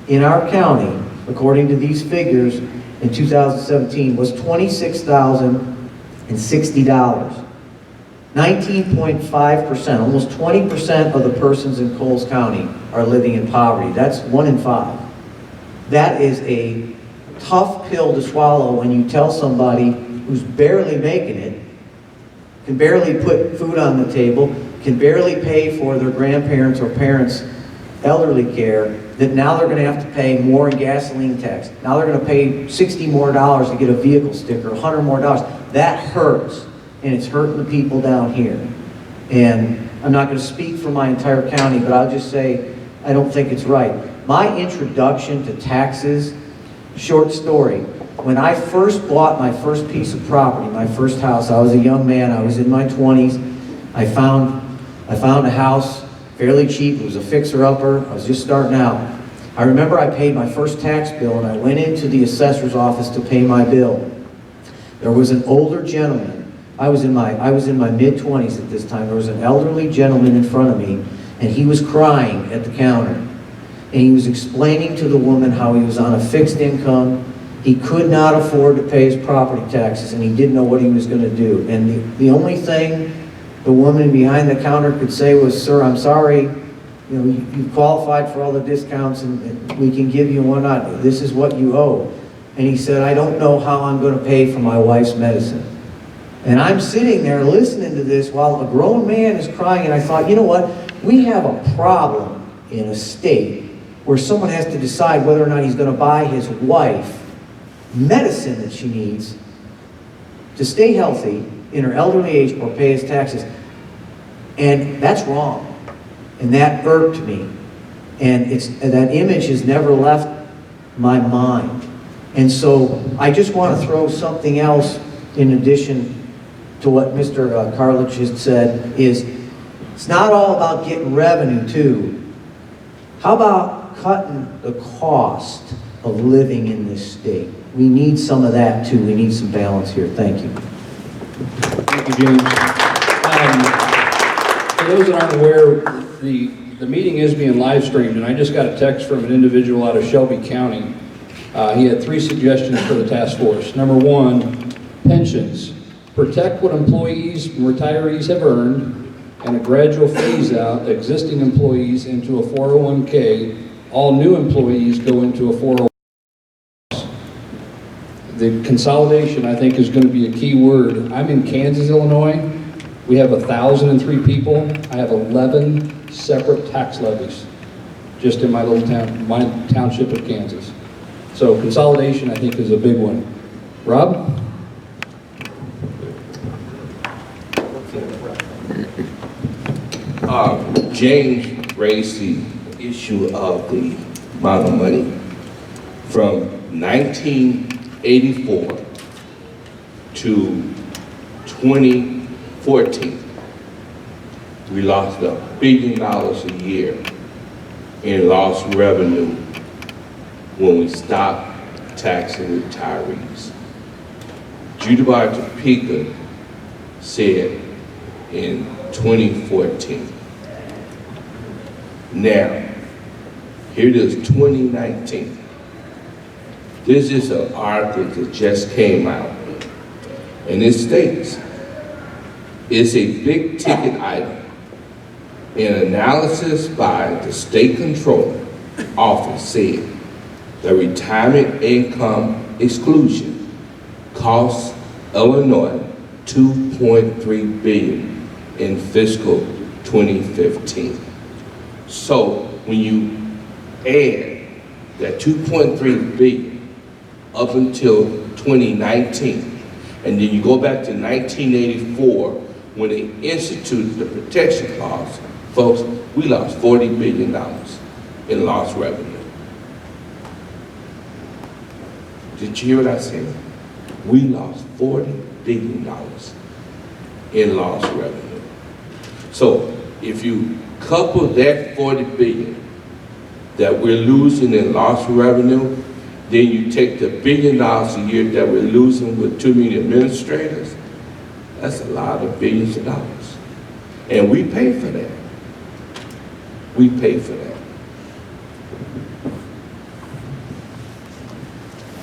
in our county, according to these figures, in 2017 was $26,060. 19.5%, almost 20% of the persons in Coles County are living in poverty. That's 1 in 5. That is a tough pill to swallow when you tell somebody who's barely making it, can barely put food on the table, can barely pay for their grandparents or parents' elderly care, that now they're going to have to pay more in gasoline tax. Now they're going to pay $60 more to get a vehicle sticker, $100 more. That hurts. And it's hurting the people down here. And I'm not going to speak for my entire county, but I'll just say I don't think it's right. My introduction to taxes, short story. When I first bought my first piece of property, my first house, I was a young man, I was in my 20s. I found a house fairly cheap. It was a fixer-upper. I was just starting out. I remember I paid my first tax bill, and I went into the assessor's office to pay my bill. There was an older gentleman. I was in my mid-20s at this time. There was an elderly gentleman in front of me, and he was crying at the counter. And he was explaining to the woman how he was on a fixed income. He could not afford to pay his property taxes, and he didn't know what he was going to do. And the only thing the woman behind the counter could say was, "Sir, I'm sorry. You know, you've qualified for all the discounts, and we can give you one. This is what you owe." And he said, "I don't know how I'm going to pay for my wife's medicine." And I'm sitting there listening to this while a grown man is crying, and I thought, you know what? We have a problem in a state where someone has to decide whether or not he's going to buy his wife medicine that she needs to stay healthy in her elderly age or pay his taxes. And that's wrong. And that irked me. And that image has never left my mind. And so I just want to throw something else in addition to what Mr. Carlich just said, is it's not all about getting revenue too. How about cutting the cost of living in this state? We need some of that too. We need some balance here. Thank you. Thank you, James. For those that aren't aware, the meeting is being live streamed, and I just got a text from an individual out of Shelby County. He had 3 suggestions for the task force. Number 1, pensions. Protect what employees and retirees have earned, and a gradual phase out existing employees into a 401k, all new employees go into a 401. The consolidation, I think, is going to be a key word. I'm in Kansas, Illinois. We have 1,003 people. I have 11 separate tax levies just in my little town, my township of Kansas. So consolidation, I think, is a big one. Rob? James raised the issue of the amount of money from 1984 to 2014. We lost $1 billion a year in lost revenue when we stopped taxing retirees. Judabad Topeka said in 2014. Now, here it is 2019. This is an article that just came out, and it states, it's a big ticket item. An analysis by the state controller office said the retirement income exclusion costs Illinois $2.3 billion in fiscal 2015. So when you add that $2.3 billion up until 2019, and then you go back to 1984 when they instituted the protection clause, folks, we lost $40 billion in lost revenue. Did you hear what I said? We lost $40 billion in lost revenue. So if you couple that $40 billion that we're losing in lost revenue, then you take the $1 billion a year that we're losing with too many administrators, that's a lot of billions of dollars. And we pay for that. We pay for that.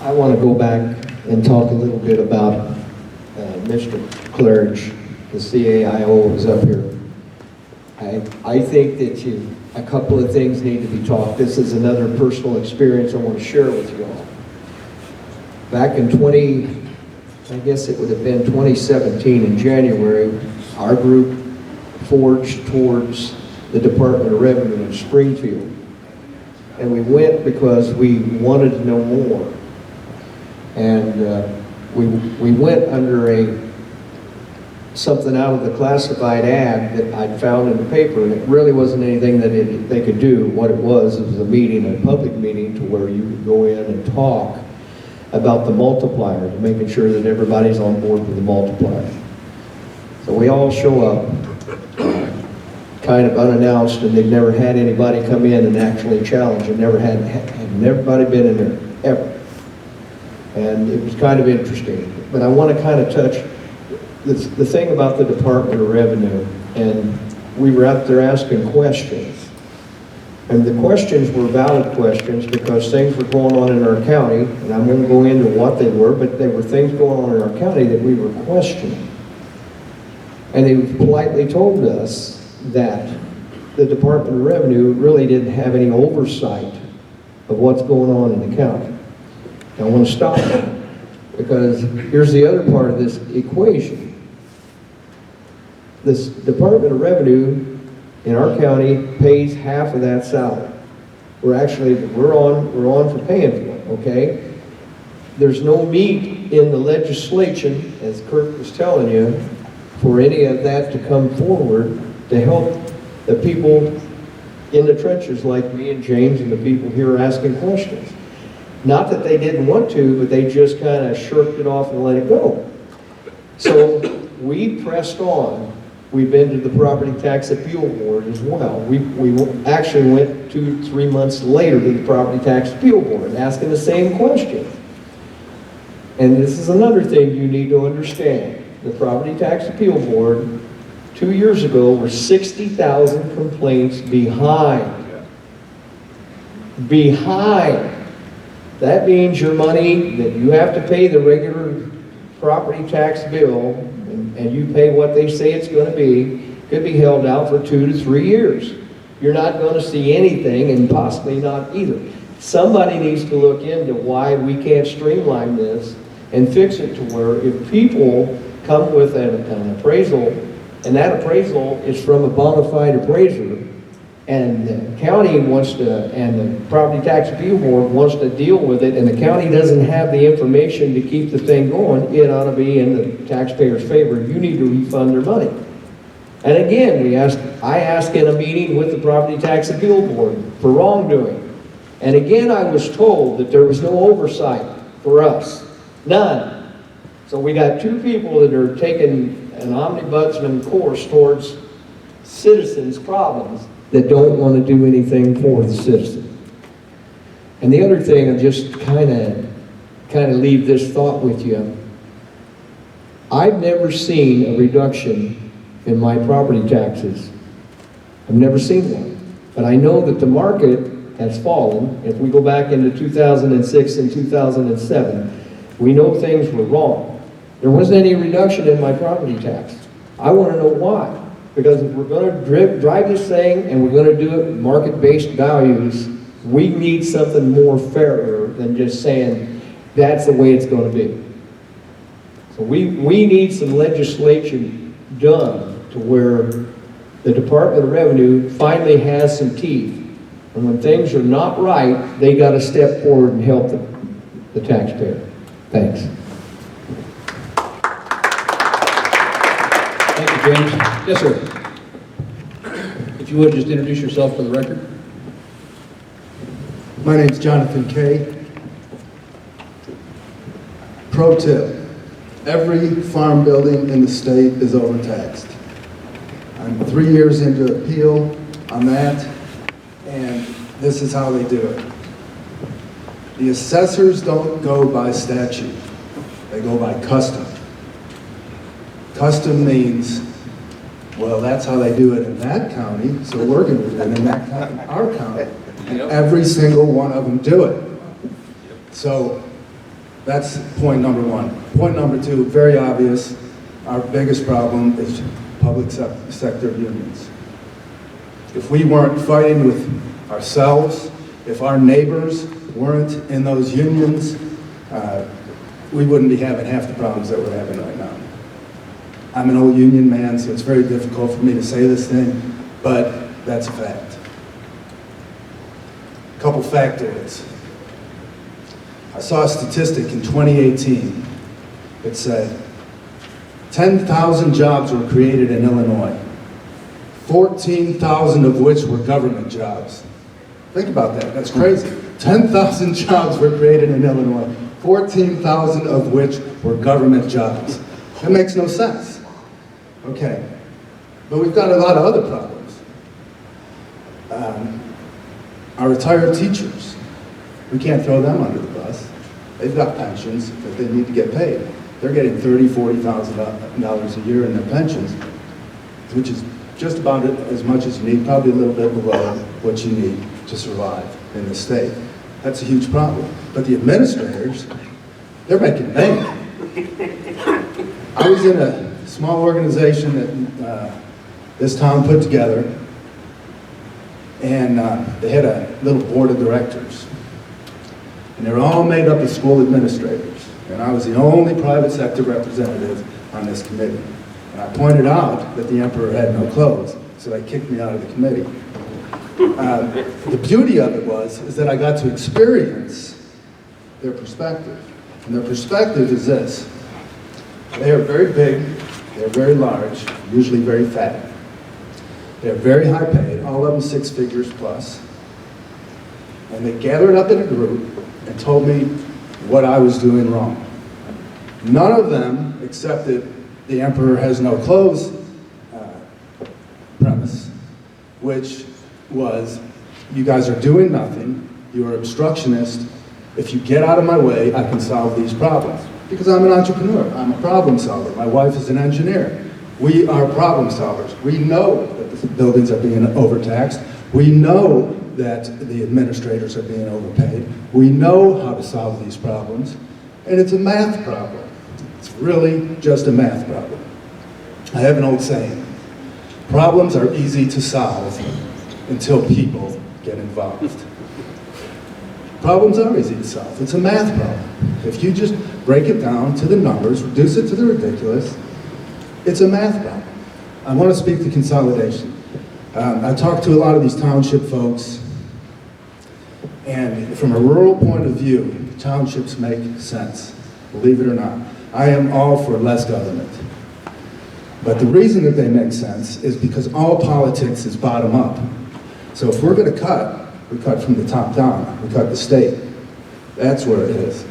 I want to go back and talk a little bit about Mr. Claridge, the CAIO was up here. I think that a couple of things need to be talked. This is another personal experience I want to share with you all. Back in I guess it would have been 2017 in January, our group forged towards the Department of Revenue in Springfield. And we went because we wanted to know more. And we went under something out of the classified ad that I'd found in the paper, and it really wasn't anything that they could do. What it was a meeting, a public meeting, to where you could go in and talk about the multiplier, making sure that everybody's on board with the multiplier. So we all show up, kind of unannounced, and they've never had anybody come in and actually challenge. Had everybody been in there, ever. And it was kind of interesting. But I want to kind of touch the thing about the Department of Revenue, and we were out there asking questions. And the questions were valid questions because things were going on in our county, and I'm going to go into what they were, but there were things going on in our county that we were questioning. And they politely told us that the Department of Revenue really didn't have any oversight of what's going on in the county. I want to stop that, because here's the other part of this equation. This Department of Revenue in our county pays half of that salary. We're on for paying for it, okay? There's no meat in the legislation, as Kirk was telling you, for any of that to come forward to help the people in the trenches like me and James and the people here asking questions. Not that they didn't want to, but they just kind of shirked it off and let it go. So we pressed on. We've been to the Property Tax Appeal Board as well. We actually went 2-3 months later to the Property Tax Appeal Board asking the same question. And this is another thing you need to understand. The Property Tax Appeal Board 2 years ago were 60,000 complaints behind. Behind. That means your money that you have to pay the regular property tax bill, and you pay what they say it's going to be, could be held out for 2 to 3 years you're not going to see anything, and possibly not either. Somebody needs to look into why we can't streamline this and fix it to where if people come with an appraisal, and that appraisal is from a bona fide appraiser, and the county wants to, and the Property Tax Appeal Board wants to deal with it, and the county doesn't have the information to keep the thing going, it ought to be in the taxpayer's favor. You need to refund their money. And again, I asked in a meeting with the Property Tax Appeal Board for wrongdoing. And again, I was told that there was no oversight for us. None. So we got two people that are taking an omnibudsman course towards citizens' problems that don't want to do anything for the citizen. And the other thing, I'll just kind of leave this thought with you. I've never seen a reduction in my property taxes. I've never seen one. But I know that the market has fallen. If we go back into 2006 and 2007, we know things were wrong. There wasn't any reduction in my property tax. I want to know why. Because if we're going to drive this thing and we're going to do it market-based values, we need something more fairer than just saying that's the way it's going to be. So we need some legislation done to where the Department of Revenue finally has some teeth. And when things are not right, they got to step forward and help the taxpayer. Thanks. Thank you, James. Yes, sir. If you would, just introduce yourself for the record. My name's Jonathan Kay. Pro tip, every farm building in the state is overtaxed. I'm 3 years into appeal on that, and this is how they do it. The assessors don't go by statute, they go by custom. Custom means, well, that's how they do it in that county, so we're going to do it in that county, our county. And every single one of them do it. So that's point number one. Point number two, very obvious, our biggest problem is public sector unions. If we weren't fighting with ourselves, if our neighbors weren't in those unions, we wouldn't be having half the problems that we're having right now. I'm an old union man, so it's very difficult for me to say this thing, but that's a fact. A couple factoids. I saw a statistic in 2018 that said 10,000 jobs were created in Illinois, 14,000 of which were government jobs. Think about that, that's crazy. 10,000 jobs were created in Illinois, 14,000 of which were government jobs. That makes no sense. Okay, but we've got a lot of other problems. Our retired teachers, we can't throw them under the bus. They've got pensions that they need to get paid. They're getting $30,000, $40,000 a year in their pensions, which is just about as much as you need, probably a little bit below what you need to survive in the state. That's a huge problem. But the administrators, they're making bank. I was in a small organization that this town put together, and they had a little board of directors. And they were all made up of school administrators. And I was the only private sector representative on this committee. And I pointed out that the emperor had no clothes, so they kicked me out of the committee. The beauty of it is that I got to experience their perspective. And their perspective is this. They are very big, they're very large, usually very fat. They're very high paid, all of them 6 figures plus. And they gathered up in a group and told me what I was doing wrong. None of them accepted the emperor has no clothes premise, which was, you guys are doing nothing, you are obstructionist. If you get out of my way, I can solve these problems. Because I'm an entrepreneur, I'm a problem solver. My wife is an engineer. We are problem solvers. We know that the buildings are being overtaxed. We know that the administrators are being overpaid. We know how to solve these problems. And it's a math problem. It's really just a math problem. I have an old saying, problems are easy to solve, until people get involved. Problems are easy to solve. It's a math problem. If you just break it down to the numbers, reduce it to the ridiculous, it's a math problem. I want to speak to consolidation. I talked to a lot of these township folks, and from a rural point of view, townships make sense, believe it or not. I am all for less government. But the reason that they make sense is because all politics is bottom up. So if we're going to cut, we cut from the top down. We cut the state. That's where it is.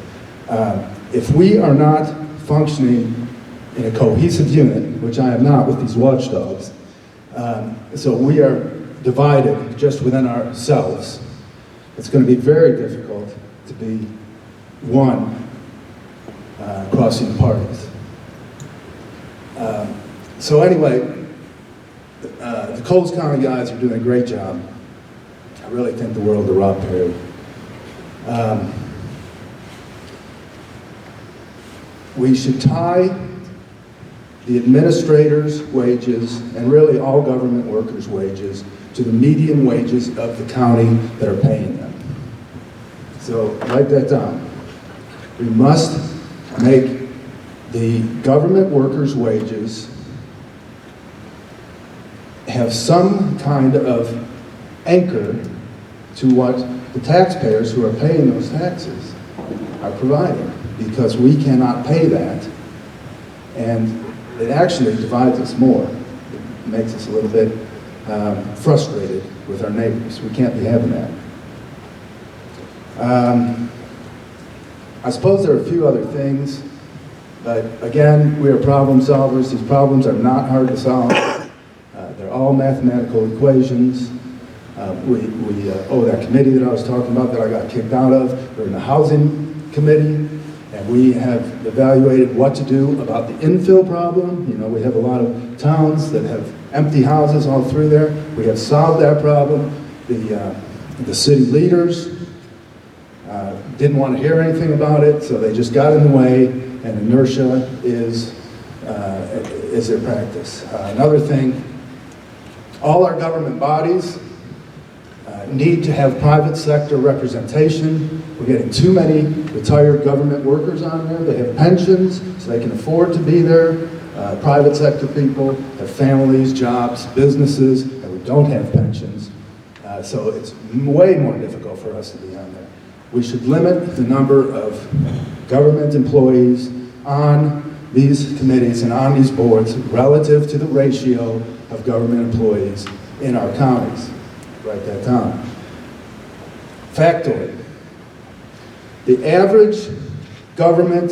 If we are not functioning in a cohesive unit, which I am not with these watchdogs, so we are divided just within ourselves, it's going to be very difficult to be one crossing parties. So anyway, the Coles County guys are doing a great job. I really think the world of Rob Perry. We should tie the administrators' wages, and really all government workers' wages, to the median wages of the county that are paying them. So write that down. We must make the government workers' wages have some kind of anchor to what the taxpayers who are paying those taxes are providing, because we cannot pay that, and it actually divides us more. It makes us a little bit frustrated with our neighbors. We can't be having that. I suppose there are a few other things, but again, we are problem solvers. These problems are not hard to solve. They're all mathematical equations. That committee that I was talking about that I got kicked out of, we're in the housing committee, and we have evaluated what to do about the infill problem. You know, we have a lot of towns that have empty houses all through there. We have solved that problem. The city leaders didn't want to hear anything about it, so they just got in the way, and inertia is their practice. Another thing, all our government bodies need to have private sector representation. We're getting too many retired government workers on there. They have pensions, so they can afford to be there. Private sector people have families, jobs, businesses, and we don't have pensions. So it's way more difficult for us to be on there. We should limit the number of government employees on these committees and on these boards relative to the ratio of government employees in our counties. Write that down. Factoid. The average government,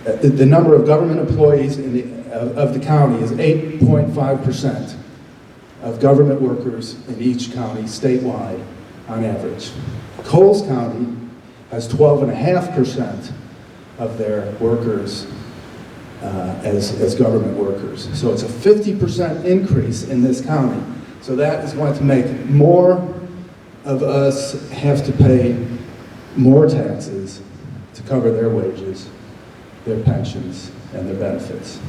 the number of government employees of the county is 8.5% of government workers in each county statewide on average. Coles County has 12.5% of their workers as government workers. So it's a 50% increase in this county. So that is going to make more of us have to pay more taxes to cover their wages, their pensions, and their benefits.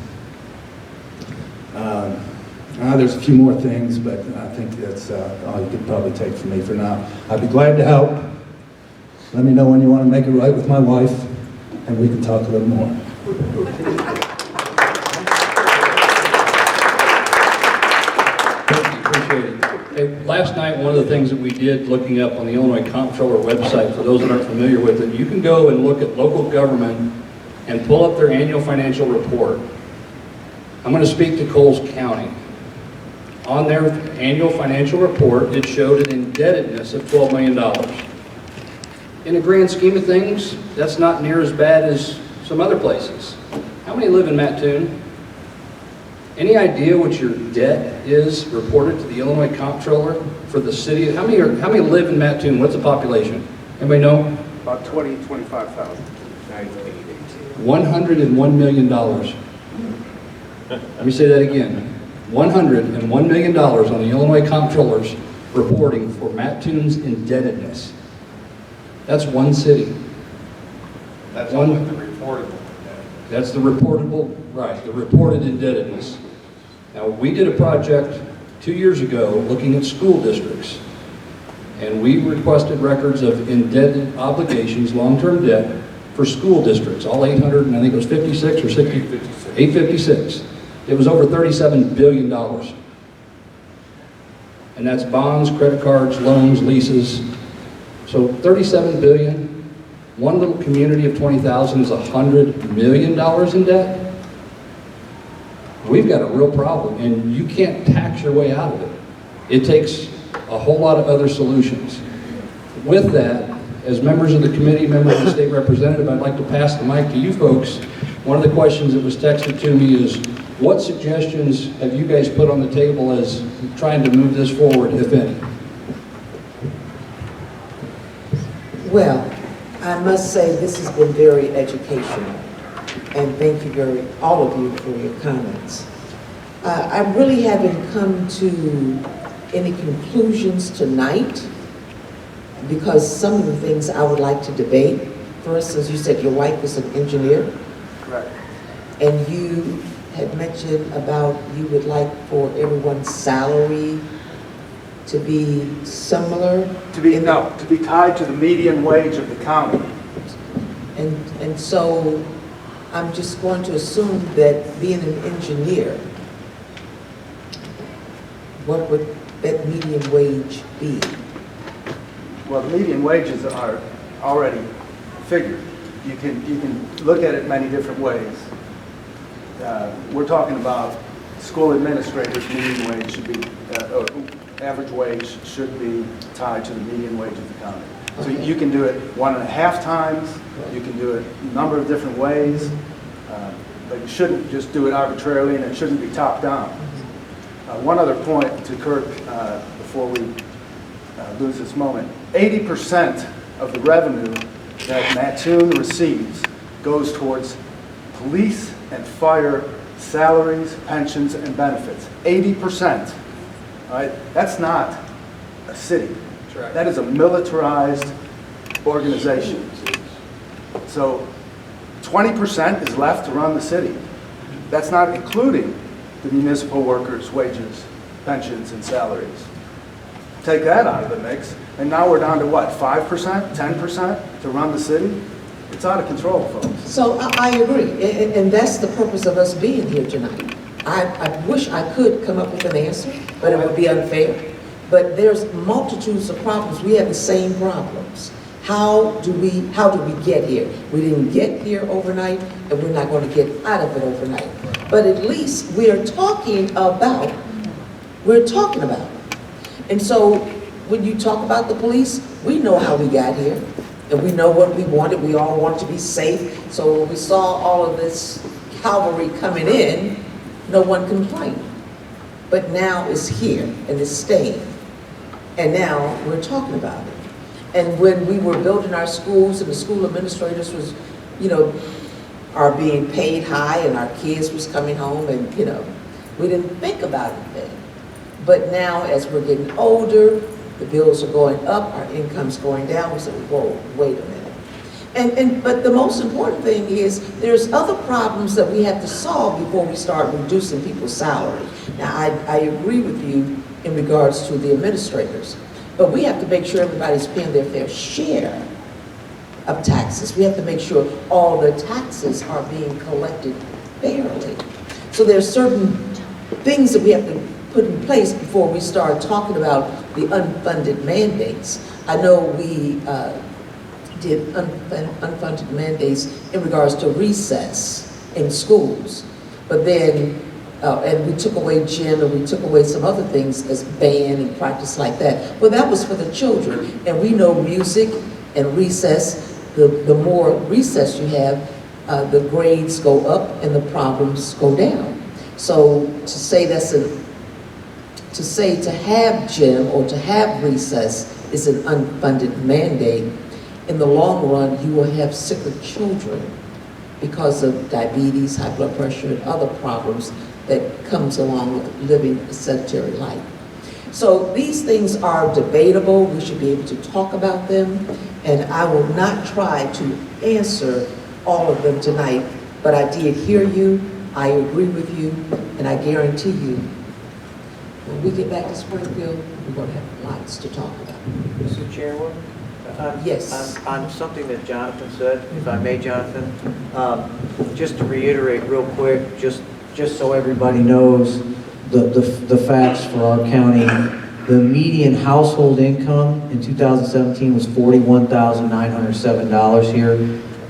There's a few more things, but I think that's all you could probably take from me for now. I'd be glad to help. Let me know when you want to make it right with my wife, and we can talk a little more. Appreciate it. Hey, last night, one of the things that we did, looking up on the Illinois Comptroller website, for those that aren't familiar with it, you can go and look at local government and pull up their annual financial report. I'm going to speak to Coles County. On their annual financial report, it showed an indebtedness of $12 million. In the grand scheme of things, that's not near as bad as some other places. How many live in Mattoon? Any idea what your debt is reported to the Illinois Comptroller for the city? How many live in Mattoon? What's the population? Anybody know? About 25,000. $101 million. Let me say that again. $101 million on the Illinois Comptroller's reporting for Mattoon's indebtedness. That's one city. That's only the reportable. That's the reportable, right, the reported indebtedness. Now, we did a project 2 years ago looking at school districts, and we requested records of indebted obligations, long-term debt, for school districts, all 800, and I think it was 56 or 60, 856. It was over $37 billion. And that's bonds, credit cards, loans, leases. So 37 billion, one little community of 20,000 is $100 million in debt. We've got a real problem, and you can't tax your way out of it. It takes a whole lot of other solutions. With that, as members of the committee, members of the state representative, I'd like to pass the mic to you folks. One of the questions that was texted to me is, what suggestions have you guys put on the table as trying to move this forward, if any? Well, I must say this has been very educational, and thank you all of you for your comments. I really haven't come to any conclusions tonight, because some of the things I would like to debate. For instance, you said your wife was an engineer. Right. And you had mentioned about you would like for everyone's salary to be similar. To be tied to the median wage of the county. And so I'm just going to assume that being an engineer, what would that median wage be? Well, the median wages are already figured. You can look at it many different ways. We're talking about school administrators' median wage should be, or average wage should be tied to the median wage of the county. So you can do it 1.5 times, you can do it a number of different ways, but you shouldn't just do it arbitrarily, and it shouldn't be top down. One other point to Kirk before we lose this moment. 80% of the revenue that Mattoon receives goes towards police and fire salaries, pensions, and benefits. 80%. All right? That's not a city. That is a militarized organization. So 20% is left to run the city. That's not including the municipal workers' wages, pensions, and salaries. Take that out of the mix, and now we're down to what, 5%, 10% to run the city? It's out of control, folks. So I agree, and that's the purpose of us being here tonight. I wish I could come up with an answer, but it would be unfair. But there's multitudes of problems. We have the same problems. How do we get here? We didn't get here overnight, and we're not going to get out of it overnight. But at least we're talking about it. And so when you talk about the police, we know how we got here, and we know what we wanted. We all want to be safe. So when we saw all of this cavalry coming in, no one complained. But now it's here, and it's staying. And now we're talking about it. And when we were building our schools, and the school administrators was, are being paid high, and our kids was coming home, and, we didn't think about it then. But now, as we're getting older, the bills are going up, our income's going down, we say, whoa, wait a minute. But the most important thing is there's other problems that we have to solve before we start reducing people's salary. Now, I agree with you in regards to the administrators, but we have to make sure everybody's paying their fair share of taxes. We have to make sure all the taxes are being collected fairly. So there's certain things that we have to put in place before we start talking about the unfunded mandates. I know we did unfunded mandates in regards to recess in schools, but then, and we took away gym, and we took away some other things as band and practice like that. Well, that was for the children, and we know music and recess, the more recess you have, the grades go up and the problems go down. So to have gym or to have recess is an unfunded mandate. In the long run, you will have sicker children because of diabetes, high blood pressure, and other problems that comes along with living a sedentary life. So these things are debatable. We should be able to talk about them, and I will not try to answer all of them tonight, but I did hear you, I agree with you, and I guarantee you, when we get back to Springfield, we're going to have lots to talk about. Mr. Chairman? Yes. On something that Jonathan said, if I may, Jonathan, just to reiterate real quick, just so everybody knows the facts for our county, the median household income in 2017 was $41,907 here.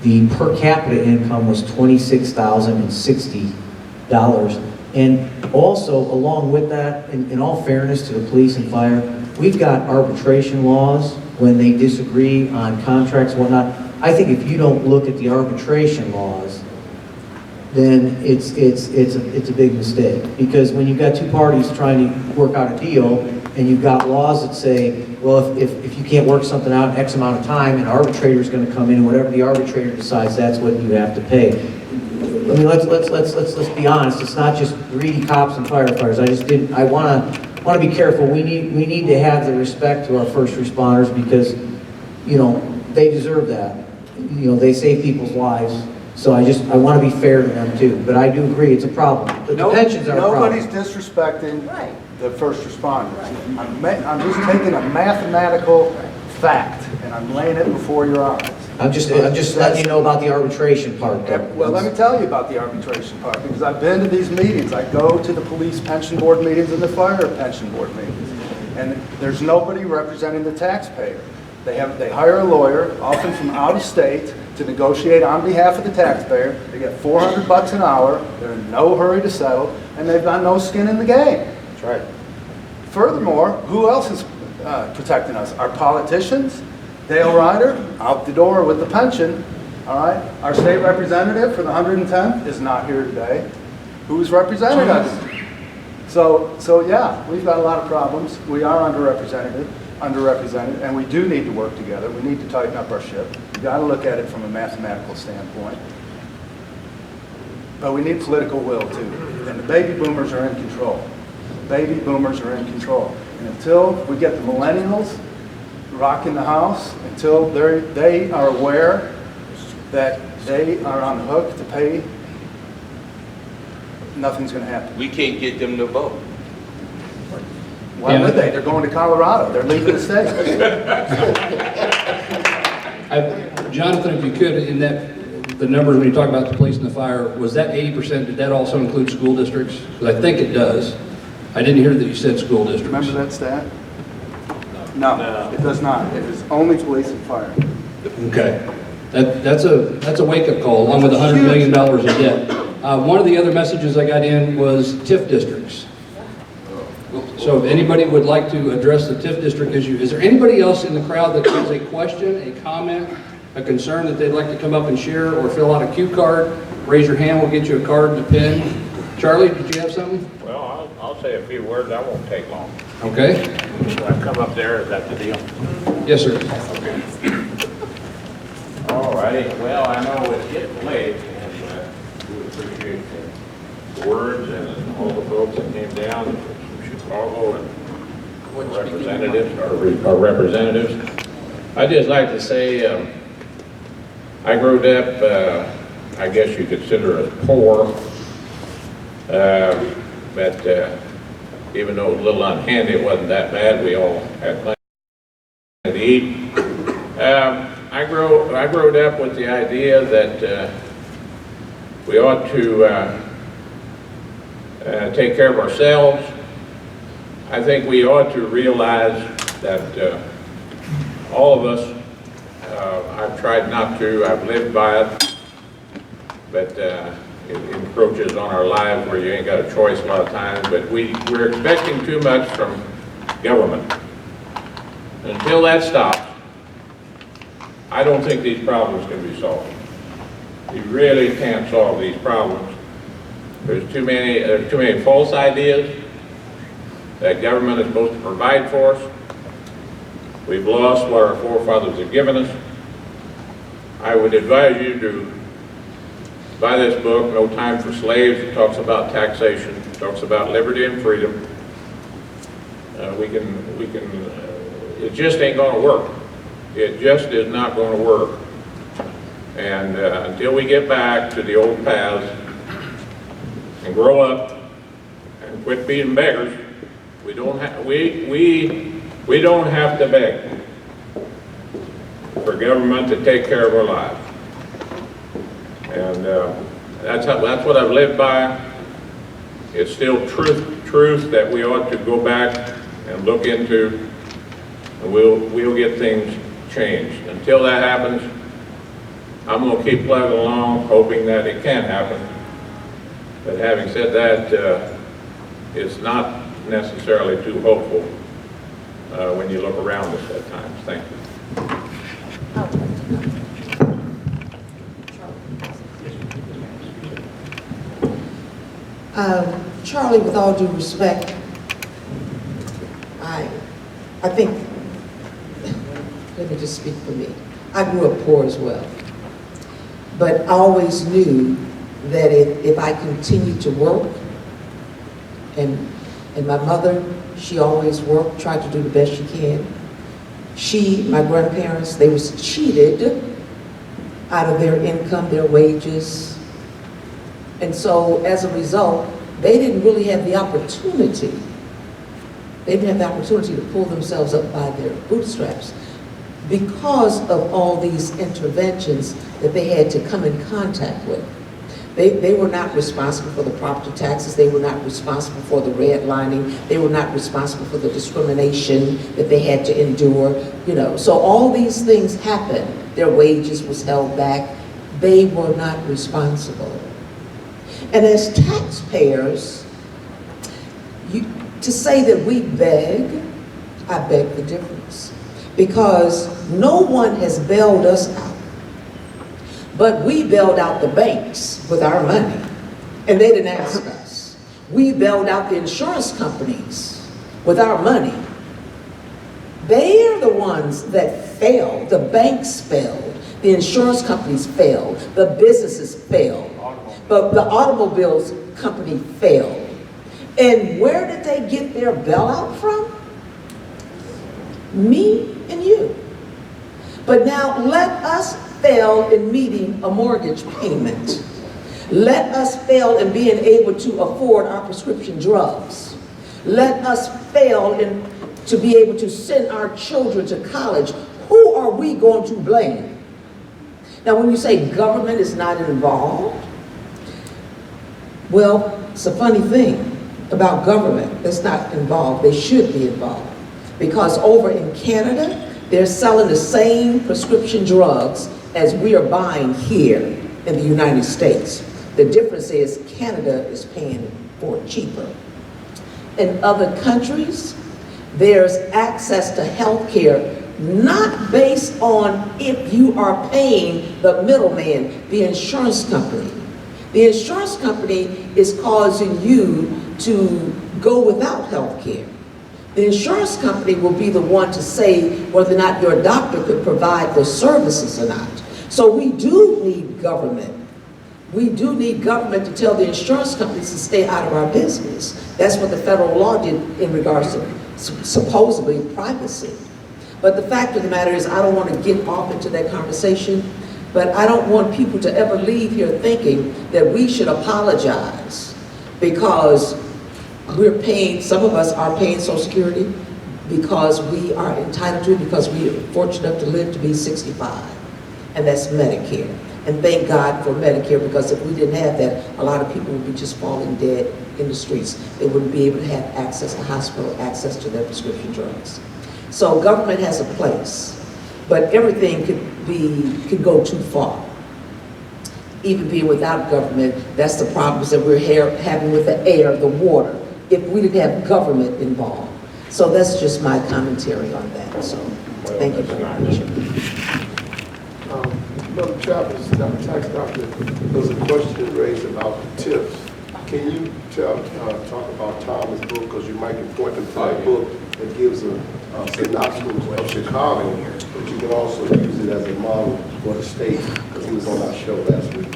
The per capita income was $26,060. And also, along with that, in all fairness to the police and fire, we've got arbitration laws when they disagree on contracts and whatnot. I think if you don't look at the arbitration laws, then it's a big mistake. Because when you've got two parties trying to work out a deal, and you've got laws that say, well, if you can't work something out in X amount of time, an arbitrator is going to come in, and whatever the arbitrator decides, that's what you have to pay. I mean, let's be honest. It's not just greedy cops and firefighters. I want to be careful. We need to have the respect to our first responders because, you know, they deserve that. You know, they save people's lives. So I want to be fair to them too. But I do agree, it's a problem. The pensions are a problem. Nobody's disrespecting the first responders. I'm just taking a mathematical fact and I'm laying it before your eyes. I'm just letting you know about the arbitration part. Well, let me tell you about the arbitration part, because I've been to these meetings. I go to the police pension board meetings and the fire pension board meetings, and there's nobody representing the taxpayer. They hire a lawyer, often from out of state, to negotiate on behalf of the taxpayer. They get $400 an hour. They're in no hurry to settle, and they've got no skin in the game. That's right. Furthermore, who else is protecting us? Our politicians? Dale Ryder, out the door with the pension, all right? Our state representative for the 110th is not here today. Who's representing us? So yeah, we've got a lot of problems. We are underrepresented, and we do need to work together. We need to tighten up our ship. We've got to look at it from a mathematical standpoint. But we need political will too. And the baby boomers are in control. Baby boomers are in control. And until we get the millennials rocking the house, until they are aware that they are on the hook to pay, nothing's going to happen. We can't get them to vote. Why would they? They're going to Colorado. They're leaving the state. Jonathan, if you could, in the numbers when you talk about the police and the fire, was that 80%, did that also include school districts? Because I think it does. I didn't hear that you said school districts. Remember that stat? No, it does not. It is only police and fire. Okay. That's a wake-up call, along with $100 million in debt. One of the other messages I got in was TIF districts. So if anybody would like to address the TIF district issue, is there anybody else in the crowd that has a question, a comment, a concern that they'd like to come up and share or fill out a cue card? Raise your hand, we'll get you a card to pin. Charlie, did you have something? Well, I'll say a few words. I won't take long. Okay. Should I come up there? Is that the deal? Yes, sir. All righty. Well, I know it's getting late, and we appreciate the words and all the folks that came down from Chicago and our representatives. I'd just like to say I grew up, I guess you consider us poor, but even though it was a little unhandy, it wasn't that bad. We all had plenty to eat. I grew up with the idea that we ought to take care of ourselves. I think we ought to realize that all of us, I've tried not to, I've lived by it, but it encroaches on our lives where you ain't got a choice a lot of times, but we're expecting too much from government. Until that stops, I don't think these problems can be solved. You really can't solve these problems. There's too many false ideas that government is supposed to provide for us. We've lost what our forefathers have given us. I would advise you to buy this book, No Time for Slaves. It talks about taxation, it talks about liberty and freedom. It just ain't going to work. It just is not going to work. And until we get back to the old paths, and grow up and quit being beggars. We don't have, we don't have to beg for government to take care of our lives. And that's what I've lived by. It's still truth that we ought to go back and look into, and we'll get things changed. Until that happens, I'm going to keep plugging along, hoping that it can happen. But having said that, it's not necessarily too hopeful when you look around us at times. Thank you. Charlie, with all due respect, I think, let me just speak for me. I grew up poor as well. But I always knew that if I continued to work, and my mother, she always worked, tried to do the best she can. My grandparents, they was cheated out of their income, their wages. And so as a result, they didn't really have the opportunity. They didn't have the opportunity to pull themselves up by their bootstraps because of all these interventions that they had to come in contact with. They were not responsible for the property taxes. They were not responsible for the redlining. They were not responsible for the discrimination that they had to endure. You know, so all these things happened. Their wages was held back. They were not responsible. And as taxpayers, to say that we beg, I beg the difference. Because no one has bailed us out. But we bailed out the banks with our money, and they didn't ask us. We bailed out the insurance companies with our money. They're the ones that failed. The banks failed. The insurance companies failed. The businesses failed. But the automobiles company failed. And where did they get their bailout from? Me and you. But now let us fail in meeting a mortgage payment. Let us fail in being able to afford our prescription drugs. Let us fail to be able to send our children to college. Who are we going to blame? Now, when you say government is not involved, well, it's a funny thing about government that's not involved. They should be involved. Because over in Canada, they're selling the same prescription drugs as we are buying here in the United States. The difference is Canada is paying for it cheaper. In other countries, there's access to health care not based on if you are paying the middleman, the insurance company. The insurance company is causing you to go without health care. The insurance company will be the one to say whether or not your doctor could provide the services or not. So we do need government. We do need government to tell the insurance companies to stay out of our business. That's what the federal law did in regards to supposedly privacy. But the fact of the matter is, I don't want to get off into that conversation, but I don't want people to ever leave here thinking that we should apologize because we're paying, some of us are paying Social Security because we are entitled to it, because we are fortunate enough to live to be 65. And that's Medicare. And thank God for Medicare, because if we didn't have that, a lot of people would be just falling dead in the streets. They wouldn't be able to have access to hospital, access to their prescription drugs. So government has a place, but everything could go too far. Even being without government, that's the problems that we're having with the air, the water, if we didn't have government involved. So that's just my commentary on that. So thank you very much. Brother Travis, tax doctor, there was a question raised about the tips. Can you talk about Thomas' book, because you might can point them to that book that gives a synopsis of Chicago, but you can also use it as a model for the state, because he was on our show last week.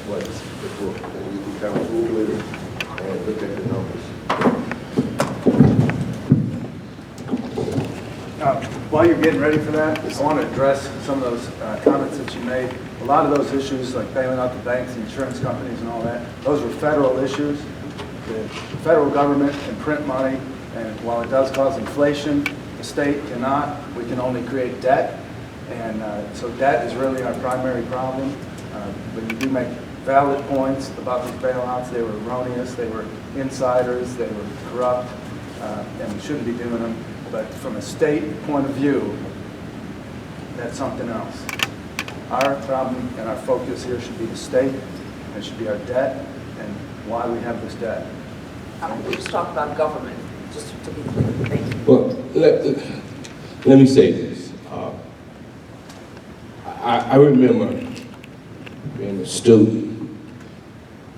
What's the book? And you can kind of Google it and look at the numbers. While you're getting ready for that, I want to address some of those comments that you made. A lot of those issues, like bailing out the banks, the insurance companies and all that, those were federal issues. The federal government can print money, and while it does cause inflation, the state cannot. We can only create debt, and so debt is really our primary problem. But you do make valid points about these bailouts. They were erroneous, they were insiders, they were corrupt, and we shouldn't be doing them. But from a state point of view, that's something else. Our problem and our focus here should be the state, and it should be our debt and why we have this debt. We just talked about government, just to be clear. Thank you. Well, let me say this. I remember being a student,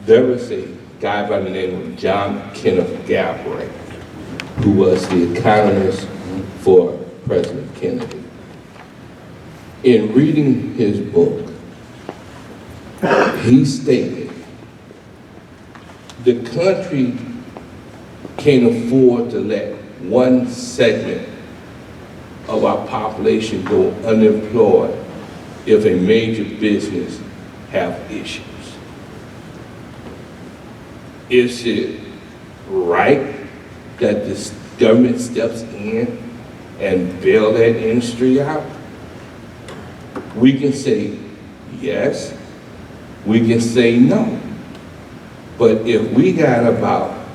there was a guy by the name of John Kenneth Galbraith, who was the economist for President Kennedy. In reading his book, he stated, the country can't afford to let one segment of our population go unemployed if a major business have issues. Is it right that the government steps in and bail that industry out? We can say yes, we can say no. But if we got about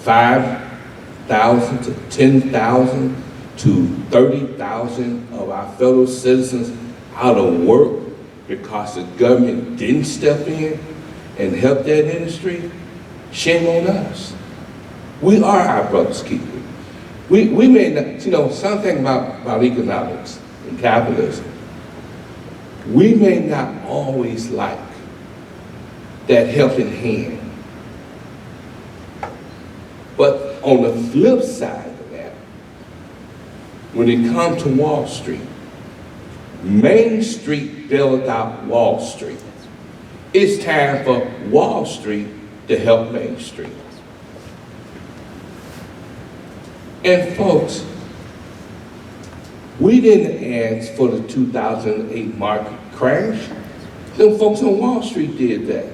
5,000 to 10,000 to 30,000 of our fellow citizens out of work because the government didn't step in and help that industry, shame on us. We are our brother's keeper. We may not, you know, something about economics and capitalism. We may not always like that helping hand. But on the flip side of that, when it comes to Wall Street, Main Street bailed out Wall Street. It's time for Wall Street to help Main Street. And folks, we didn't ask for the 2008 market crash. Them folks on Wall Street did that.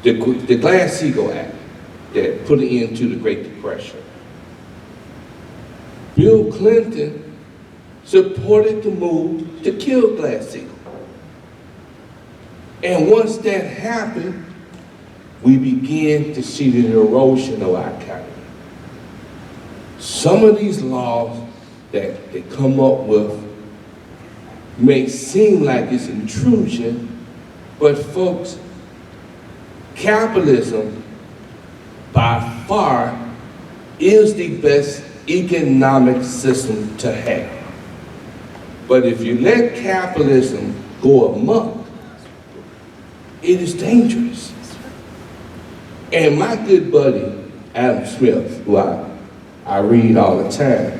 The Glass-Steagall Act that put an end to the Great Depression. Bill Clinton supported the move to kill Glass-Steagall. And once that happened, we began to see the erosion of our economy. Some of these laws that they come up with may seem like it's intrusion, but folks, capitalism by far is the best economic system to have. But if you let capitalism go amok, it is dangerous. And my good buddy, Adam Smith, who I read all the time,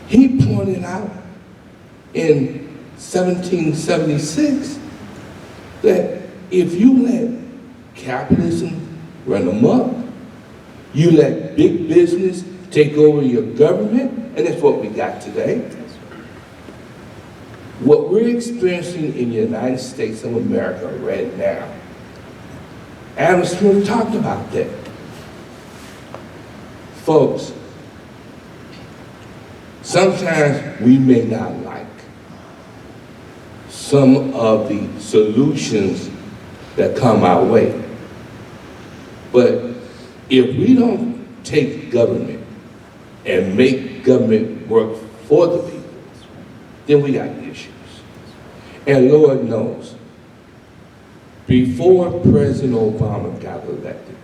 he pointed out in 1776 that if you let capitalism run amok, you let big business take over your government, and that's what we got today. What we're experiencing in the United States of America right now, Adam Smith talked about that. Folks, sometimes we may not like some of the solutions that come our way. But if we don't take government and make government work for the people, then we got issues. And Lord knows, before President Obama got elected,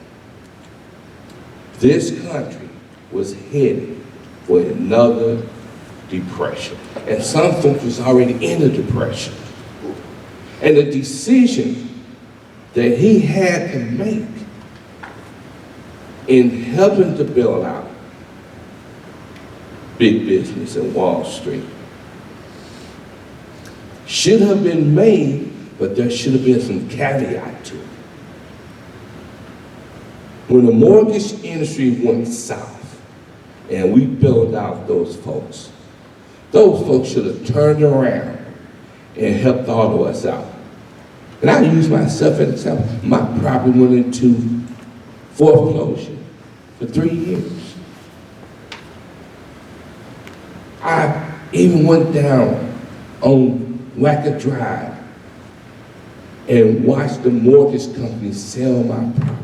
this country was headed for another depression. And some folks was already in a depression. And the decision that he had to make in helping to build out big business in Wall Street should have been made, but there should have been some caveat to it. When the mortgage industry went south and we bailed out those folks should have turned around and helped all of us out. And I use myself as an example. My property went into foreclosure for 3 years. I even went down on Wacker Drive and watched the mortgage company sell my property.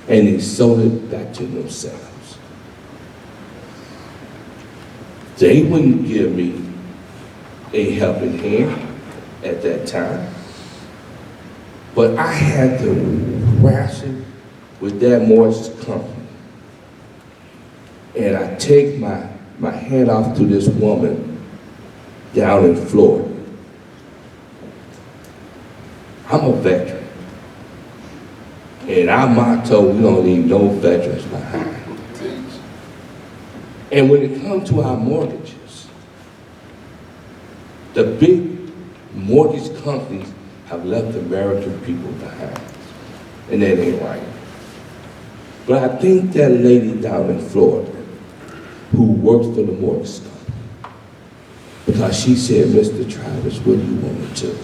And they sold it back to themselves. They wouldn't give me a helping hand at that time. But I had to wrestle with that mortgage company. And I take my hand off to this woman down in Florida. I'm a veteran. And our motto, we don't leave no veterans behind. And when it comes to our mortgages, the big mortgage companies have left American people behind. And that ain't right. But I think that lady down in Florida who works for the mortgage company, because she said, Mr. Travis, what do you want me to?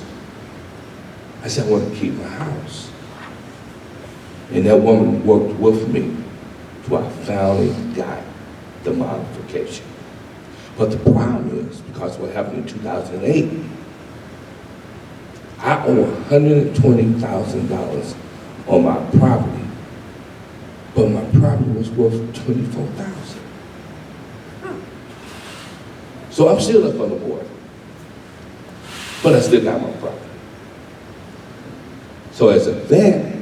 I said, I want to keep my house. And that woman worked with me till I finally got the modification. But the problem is, because what happened in 2008, I owe $120,000 on my property, but my property was worth $24,000. So I'm still up on the board, but I still got my property. So as a vet,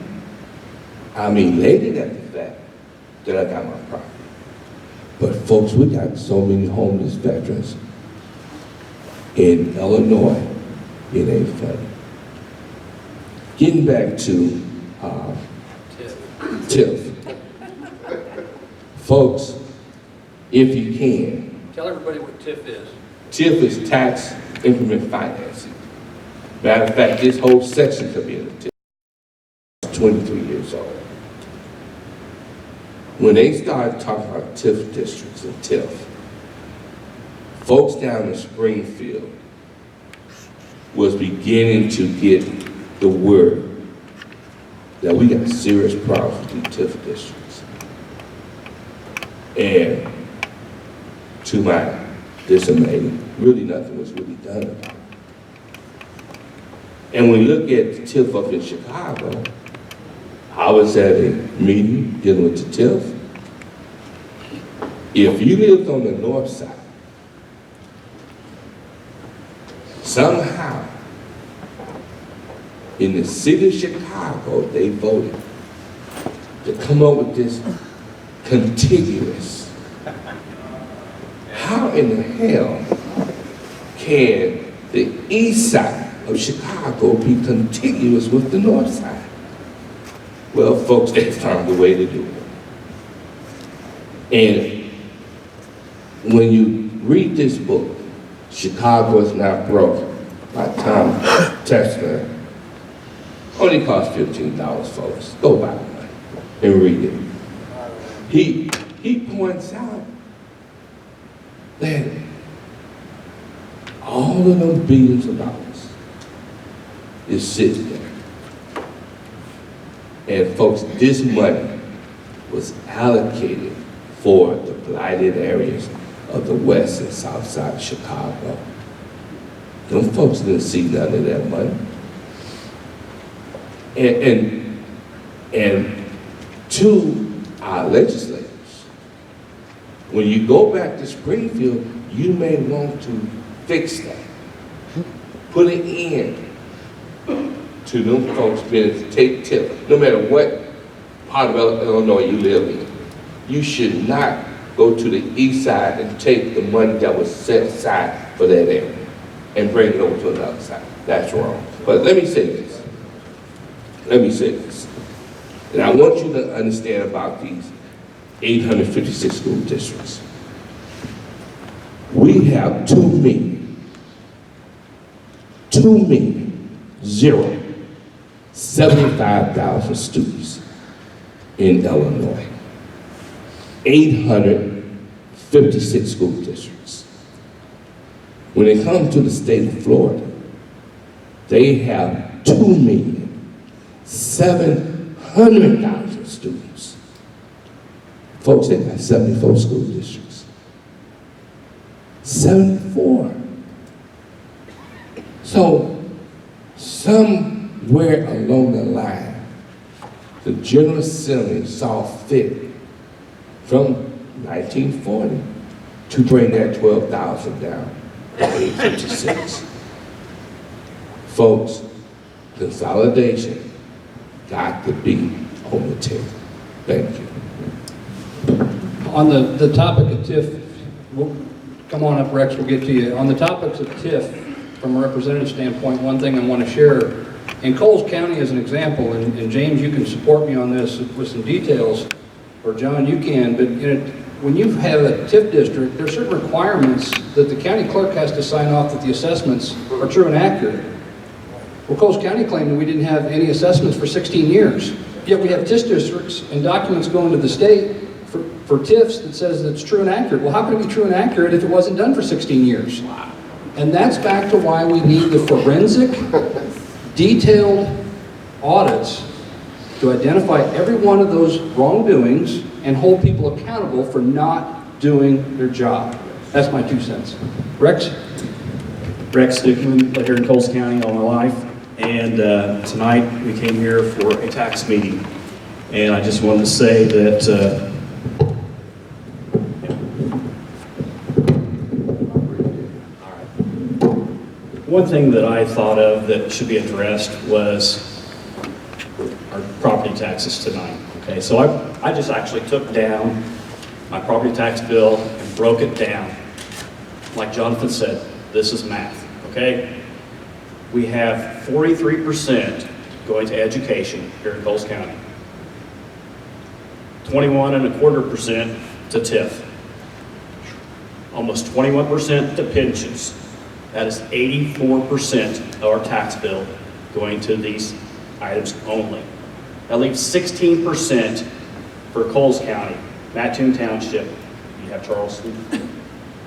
I'm elated at the fact that I got my property. But folks, we got so many homeless veterans in Illinois, it ain't funny. Getting back to TIF. Folks, if you can. Tell everybody what TIF is. TIF is tax increment financing. Matter of fact, this whole section could be in the TIF. 23 years old. When they started talking about TIF districts and TIF, folks down in Springfield was beginning to get the word that we got serious problems with the TIF districts. And to my dismay, really nothing was really done about it. And when we look at the TIF up in Chicago, I was at a meeting dealing with the TIF. If you lived on the north side, somehow in the city of Chicago, they voted to come up with this contiguous. How in the hell can the east side of Chicago be contiguous with the north side? Well, folks, they found a way to do it. And when you read this book, Chicago is Not Broke, by Tom Tessler, only costs $15, folks. Go buy one and read it. He points out that all of those billions of dollars is sitting there. And folks, this money was allocated for the blighted areas of the west and south side of Chicago. Them folks didn't see none of that money. And to our legislators, when you go back to Springfield, you may want to fix that. Put an end to them folks being able to take TIF, no matter what part of Illinois you live in. You should not go to the east side and take the money that was set aside for that area and bring it over to another side. That's wrong. But let me say this. And I want you to understand about these 856 school districts. We have 75,000 students in Illinois. 856 school districts. When it comes to the state of Florida, they have 2,700,000 students. Folks, they got 74 school districts. 74. So, somewhere along the line, the General Assembly saw fit from 1940 to bring that 12,000 down to 856. Folks, consolidation got to be on the table. Thank you. On the topic of TIF, come on up, Rex, we'll get to you. On the topics of TIF, from a representative standpoint, one thing I want to share, in Coles County as an example, and James, you can support me on this with some details, or John, you can, but when you have a TIF district, there are certain requirements that the county clerk has to sign off that the assessments are true and accurate. Well, Coles County claimed that we didn't have any assessments for 16 years, yet we have TIF districts and documents going to the state for TIFs that says that it's true and accurate. Well, how could it be true and accurate if it wasn't done for 16 years? And that's back to why we need the forensic, detailed audits to identify every one of those wrongdoings and hold people accountable for not doing their job. That's my 2 cents. Rex? Rex Dukeman, lived here in Coles County all my life, and tonight we came here for a tax meeting. And I just wanted to say that one thing that I thought of that should be addressed was our property taxes tonight. Okay, so I just actually took down my property tax bill and broke it down. Like Jonathan said, this is math, okay? We have 43% going to education here in Coles County. 21.25% to TIF. Almost 21% to pensions. That is 84% of our tax bill going to these items only. That leaves 16% for Coles County, Mattoon Township, you have Charleston,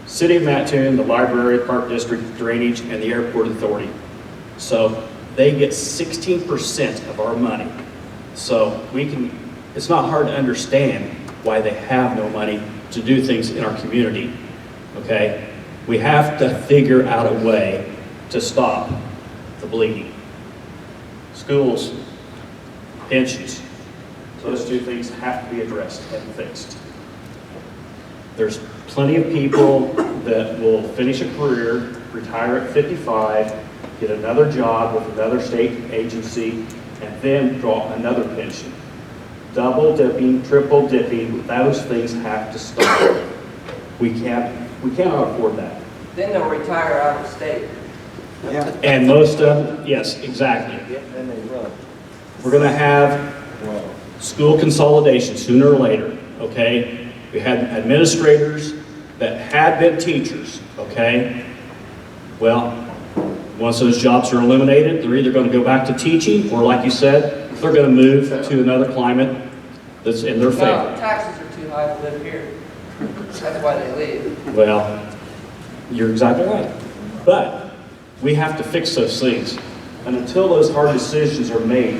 City of Mattoon, the Library, Park District, Drainage, and the Airport Authority. So they get 16% of our money. So it's not hard to understand why they have no money to do things in our community, okay? We have to figure out a way to stop the bleeding. Schools, pensions, those 2 things have to be addressed and fixed. There's plenty of people that will finish a career, retire at 55, get another job with another state agency, and then draw another pension. Double dipping, triple dipping, those things have to stop. We cannot afford that. Then they'll retire out of state. Yeah. And most of them, yes, exactly. Then they run. We're going to have school consolidation sooner or later, okay? We had administrators that had been teachers, okay? Well, once those jobs are eliminated, they're either going to go back to teaching, or like you said, they're going to move to another climate that's in their favor. No, taxes are too high to live here. That's why they leave. Well, you're exactly right. But we have to fix those things. And until those hard decisions are made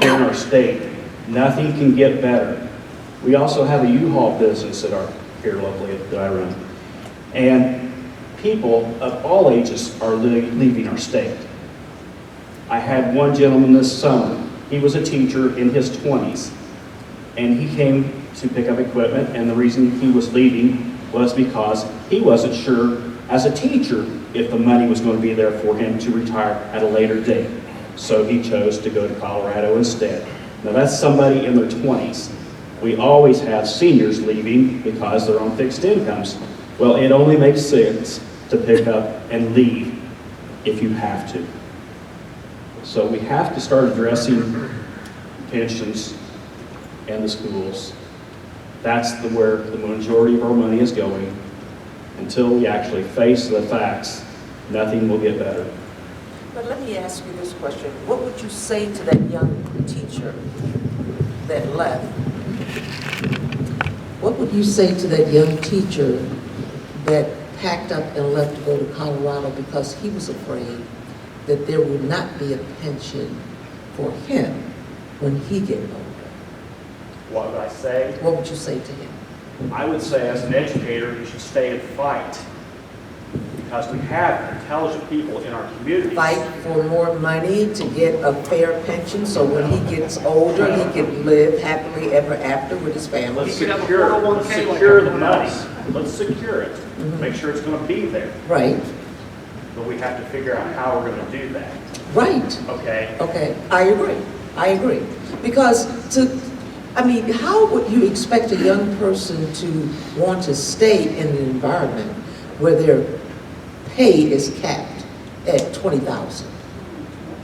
here in our state, nothing can get better. We also have a U-Haul business here locally that I run. And people of all ages are leaving our state. I had one gentleman this summer. He was a teacher in his 20s. And he came to pick up equipment, and the reason he was leaving was because he wasn't sure as a teacher if the money was going to be there for him to retire at a later date. So he chose to go to Colorado instead. Now that's somebody in their 20s. We always have seniors leaving because they're on fixed incomes. Well, it only makes sense to pick up and leave if you have to. So we have to start addressing pensions and the schools. That's where the majority of our money is going. Until we actually face the facts, nothing will get better. But let me ask you this question. What would you say to that young teacher that left What would you say to that young teacher that packed up and left to go to Colorado because he was afraid that there would not be a pension for him when he get older? What would I say? What would you say to him? I would say, as an educator, you should stay and fight. Because we have intelligent people in our communities. Fight for more money to get a fair pension so when he gets older, he can live happily ever after with his family. Let's secure the money. Let's secure it. Make sure it's going to be there. Right. But we have to figure out how we're going to do that. Right. Okay? Okay, I agree. I agree. Because how would you expect a young person to want to stay in an environment where their pay is capped at $20,000?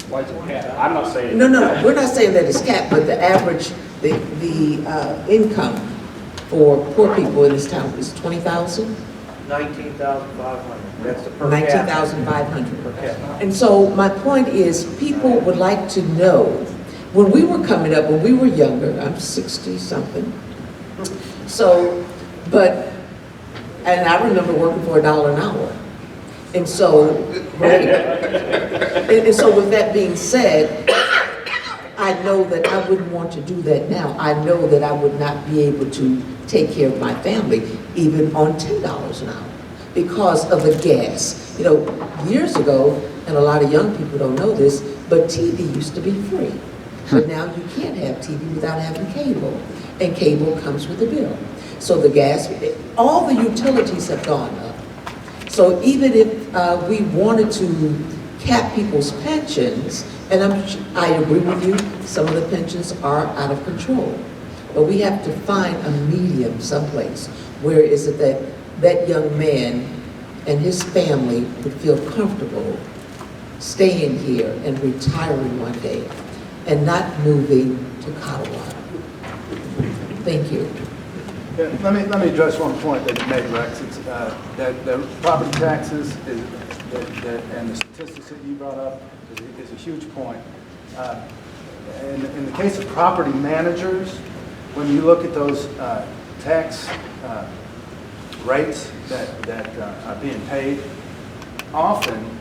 Why is it capped? I'm not saying. No, we're not saying that it's capped, but the average, the income for poor people in this town is $20,000? 19,500. That's the per capita. 19,500. Per capita. And so my point is, people would like to know, when we were coming up, when we were younger, I'm 60-something, so, and I remember working for $1 an hour. And so, right. And so with that being said, I know that I wouldn't want to do that now. I know that I would not be able to take care of my family even on $10 an hour because of the gas. You know, years ago, and a lot of young people don't know this, but TV used to be free. But now you can't have TV without having cable, and cable comes with a bill. So the gas, all the utilities have gone up. So even if we wanted to cap people's pensions, and I agree with you, some of the pensions are out of control, but we have to find a medium someplace where is it that that young man and his family would feel comfortable staying here and retiring one day and not moving to Colorado. Thank you. Yeah, let me address one point that you made, Rex. It's that the property taxes and the statistics that you brought up is a huge point. In the case of property managers, when you look at those tax rates that are being paid, often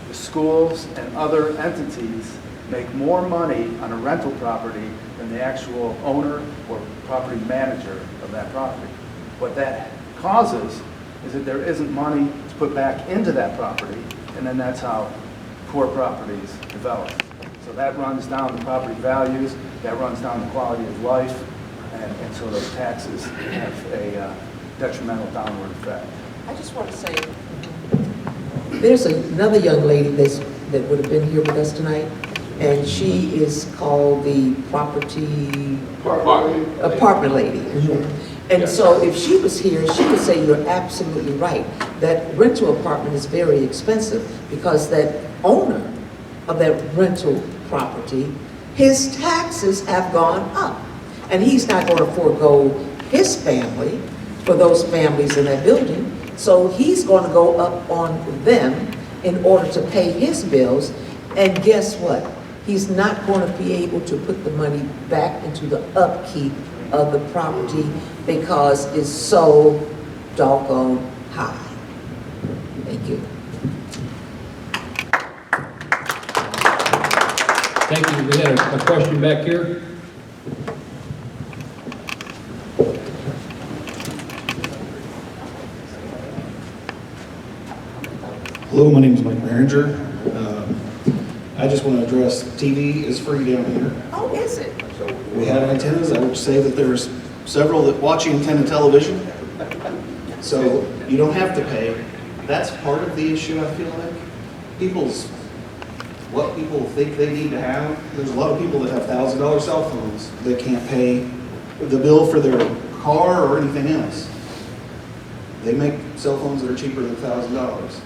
the schools and other entities make more money on a rental property than the actual owner or property manager of that property. What that causes is that there isn't money to put back into that property, and then that's how poor properties develop. So that runs down the property values, that runs down the quality of life, and so those taxes have a detrimental downward effect. I just want to say, there's another young lady that would have been here with us tonight, and she is called the apartment lady. And so if she was here, she would say you're absolutely right, that rental apartment is very expensive because that owner of that rental property, his taxes have gone up. And he's not going to forego his family for those families in that building. So he's going to go up on them in order to pay his bills. And guess what? He's not going to be able to put the money back into the upkeep of the property because it's so doggone high. Thank you. Thank you. We had a question back here. Hello, my name is Mike Maringer. I just want to address TV is free down here. Oh, is it? We have antennas. I would say that there's several that watch antenna television. So you don't have to pay. That's part of the issue, I feel like. What people think they need to have. There's a lot of people that have $1,000 cell phones that can't pay the bill for their car or anything else. They make cell phones that are cheaper than $1,000.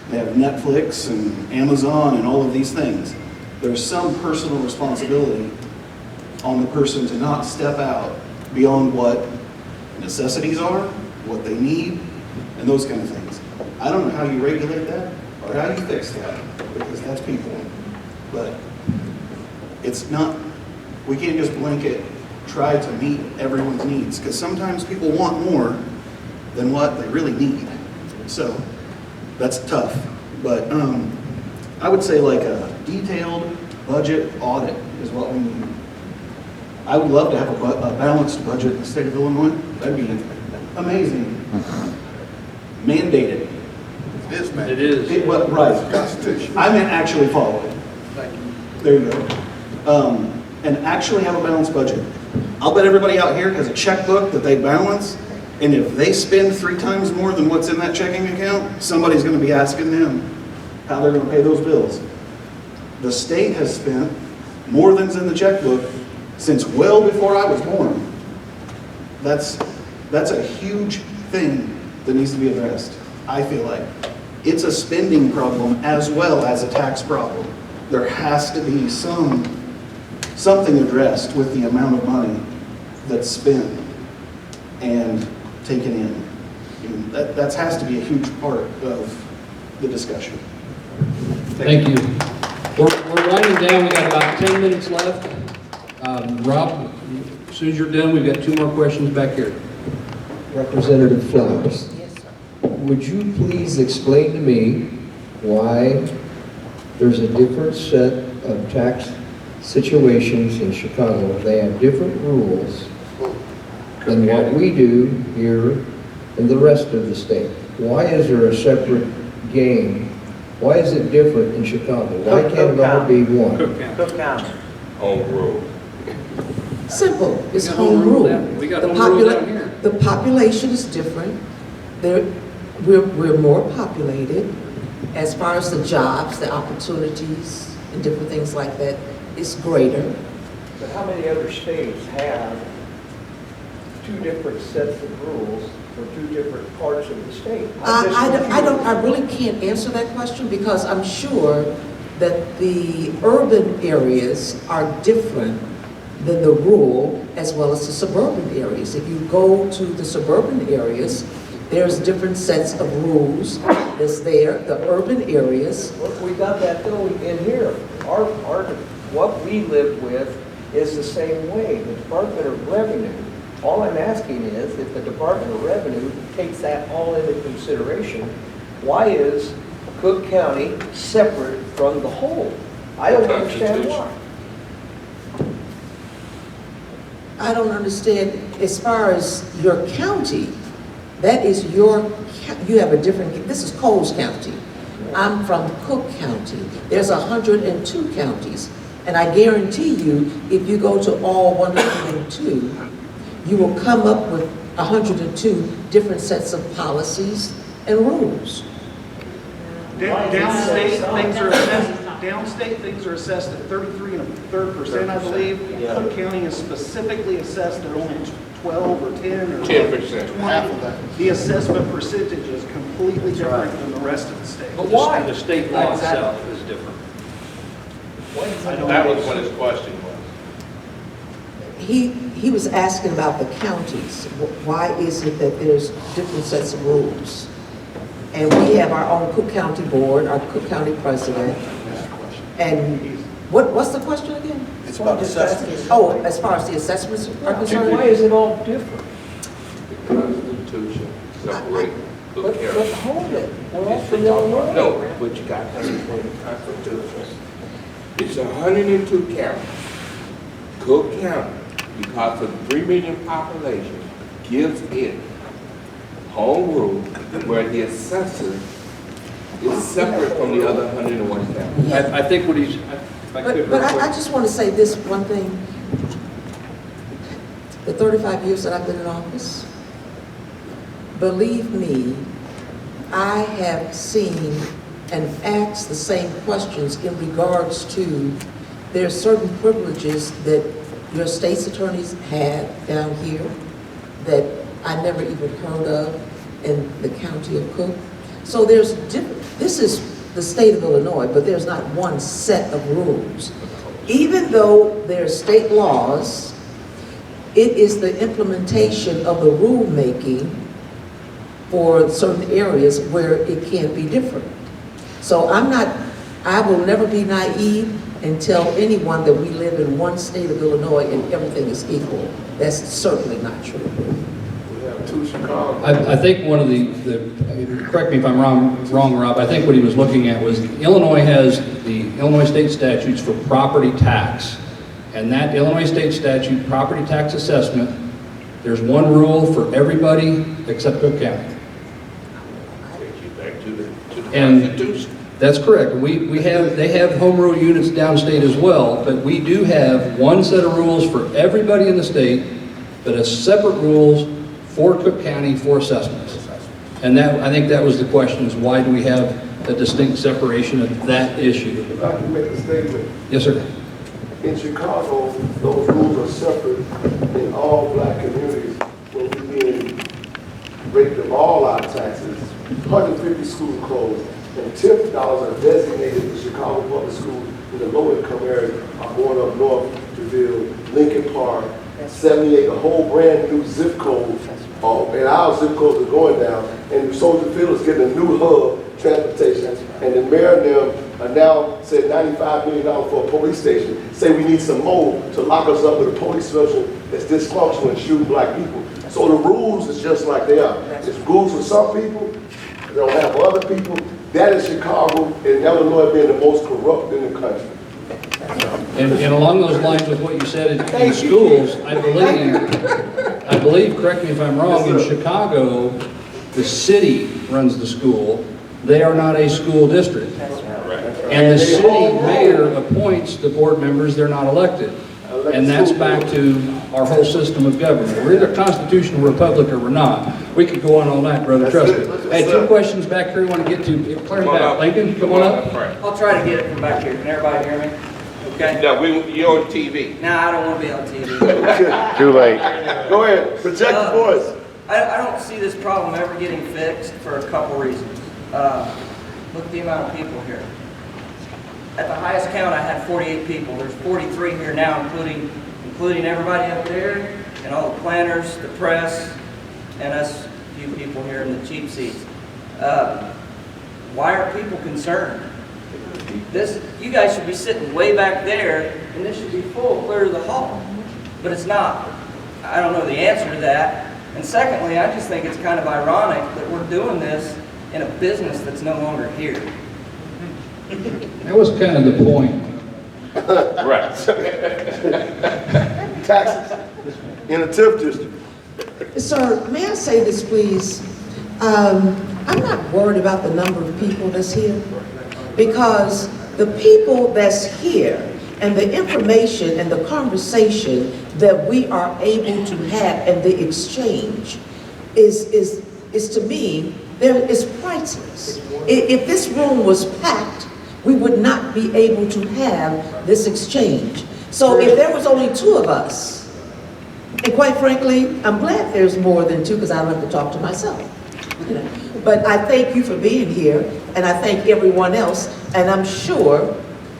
They have Netflix and Amazon and all of these things. There's some personal responsibility on the person to not step out beyond what necessities are, what they need, and those kind of things. I don't know how you regulate that or how you fix that, because that's people. But it's not, we can't just blanket try to meet everyone's needs, because sometimes people want more than what they really need. So that's tough. But I would say like a detailed budget audit is what we need. I would love to have a balanced budget in the state of Illinois. That'd be amazing. Mandated. It is, man. It is. Right. Constitution. I meant actually follow it. Thank you. There you go. And actually have a balanced budget. I'll bet everybody out here has a checkbook that they balance, and if they spend 3 times more than what's in that checking account, somebody's going to be asking them how they're going to pay those bills. The state has spent more than's in the checkbook since well before I was born. That's a huge thing that needs to be addressed, I feel like. It's a spending problem as well as a tax problem. There has to be something addressed with the amount of money that's spent and taken in. And that has to be a huge part of the discussion. Thank you. We're winding down. We got about 10 minutes left. Rob, as soon as you're done, we've got 2 more questions back here. Representative Flowers. Yes, sir. Would you please explain to me why there's a different set of tax situations in Chicago? They have different rules than what we do here in the rest of the state. Why is there a separate game? Why is it different in Chicago? Why can't it all be one? Cook County. Home rule. Simple, it's We got home home rule rule. down- we got The home rule down here. The population is different. We're more populated. As far as the jobs, the opportunities, and different things like that, it's greater. But how many other states have 2 different sets of rules for 2 different parts of the state? I really can't answer that question because I'm sure that the urban areas are different than the rural as well as the suburban areas. If you go to the suburban areas, there's different sets of rules that's there. The urban areas, Look, we got that though in here. What we live with is the same way. The Department of Revenue. All I'm asking is if the Department of Revenue takes that all into consideration, why is Cook County separate from the whole? I don't understand why. I don't understand, as far as your county, that is you have a different, this is Coles County. I'm from Cook County. There's 102 counties. And I guarantee you, if you go to all 102, you will come up with 102 different sets of policies and rules. Downstate things are assessed at 33 1/3%, I believe. Cook County is specifically assessed at only 12 or 10 or 10%. Half of that. The assessment percentage is completely different than the rest of the state. But why? The state law itself is different. That was what his question was. He was asking about the counties. Why is it that there's different sets of rules? And we have our own Cook County board, our Cook County president. And what's the question again? It's about assessments. Oh, as far as the assessments are concerned? Why is it all different? The Constitution separate Cook But County. hold it. We're all from Illinois. No, what you got to the Constitution. It's 102 counties. Cook County, because of the 3 million population, gives it home rule where the assessor is separate from the other 101 counties. I think what he's, But I just want to say this one thing. The 35 years that I've been in office, believe me, I have seen and asked the same questions in regards to there are certain privileges that your state's attorneys have down here that I never even heard of in the county of Cook. So there's this is the state of Illinois, but there's not one set of rules. Even though there's state laws, it is the implementation of the rulemaking for certain areas where it can be different. So I will never be naive and tell anyone that we live in one state of Illinois and everything is equal. That's certainly not true. We have two Chicago. I think one of the, correct me if I'm wrong, Rob, I think what he was looking at was Illinois has the Illinois state statutes for property tax. And that Illinois state statute, property tax assessment, there's one rule for everybody except Cook County. Takes you back to the And Constitution. that's correct. They have home rule units downstate as well, but we do have one set of rules for everybody in the state, but a separate rules for Cook County for assessments. And that, I think that was the question, is why do we have a distinct separation of that issue? If I can make a statement. Yes, sir. In Chicago, those rules are separate in all black communities where we're being raped of all our taxes. 150 schools closed, and TIF dollars are designated to Chicago public schools in the low-income areas are going up north to build Lincoln Park, 78, a whole brand new zip code, and our zip codes are going down, and Soldier Field is getting a new hub transportation, and the mayor and them are now said $95 million for a police station, say we need some more to lock us up with a police station that's dysfunctional and shoot black people. So the rules is just like they are. It's rules for some people, they don't have for other people. That is Chicago and Illinois being the most corrupt in the country. And along those lines with what you said in schools, I believe, correct me if I'm wrong, in Chicago, the city runs the school. They are not a school district. And the city mayor appoints the board members, they're not elected. And that's back to our whole system of government. We're either a constitutional republic or we're not. We could go on all night, brother, trust me. Hey, two questions back here we want to get to. Clear back. Lincoln, come on up. I'll try to get it from back here. Can everybody hear me? Okay? No, you're on TV. No, I don't want to be on TV. Too late. Go ahead, project your voice. I don't see this problem ever getting fixed for a couple reasons. Look at the amount of people here. At the highest count, I had 48 people. There's 43 here now, including everybody up there, and all the planners, the press, and us few people here in the cheap seats. Why are people concerned? You guys should be sitting way back there, and this should be full, clear to the hall. But it's not. I don't know the answer to that. And secondly, I just think it's kind of ironic that we're doing this in a business that's no longer here. That was kind of the point. Right. Taxes in a TIF district. Sir, may I say this, please? I'm not worried about the number of people that's here, because the people that's here and the information and the conversation that we are able to have and the exchange is to me, is priceless. If this room was packed, we would not be able to have this exchange. So if there was only two of us, and quite frankly, I'm glad there's more than two because I don't have to talk to myself. But I thank you for being here, and I thank everyone else, and I'm sure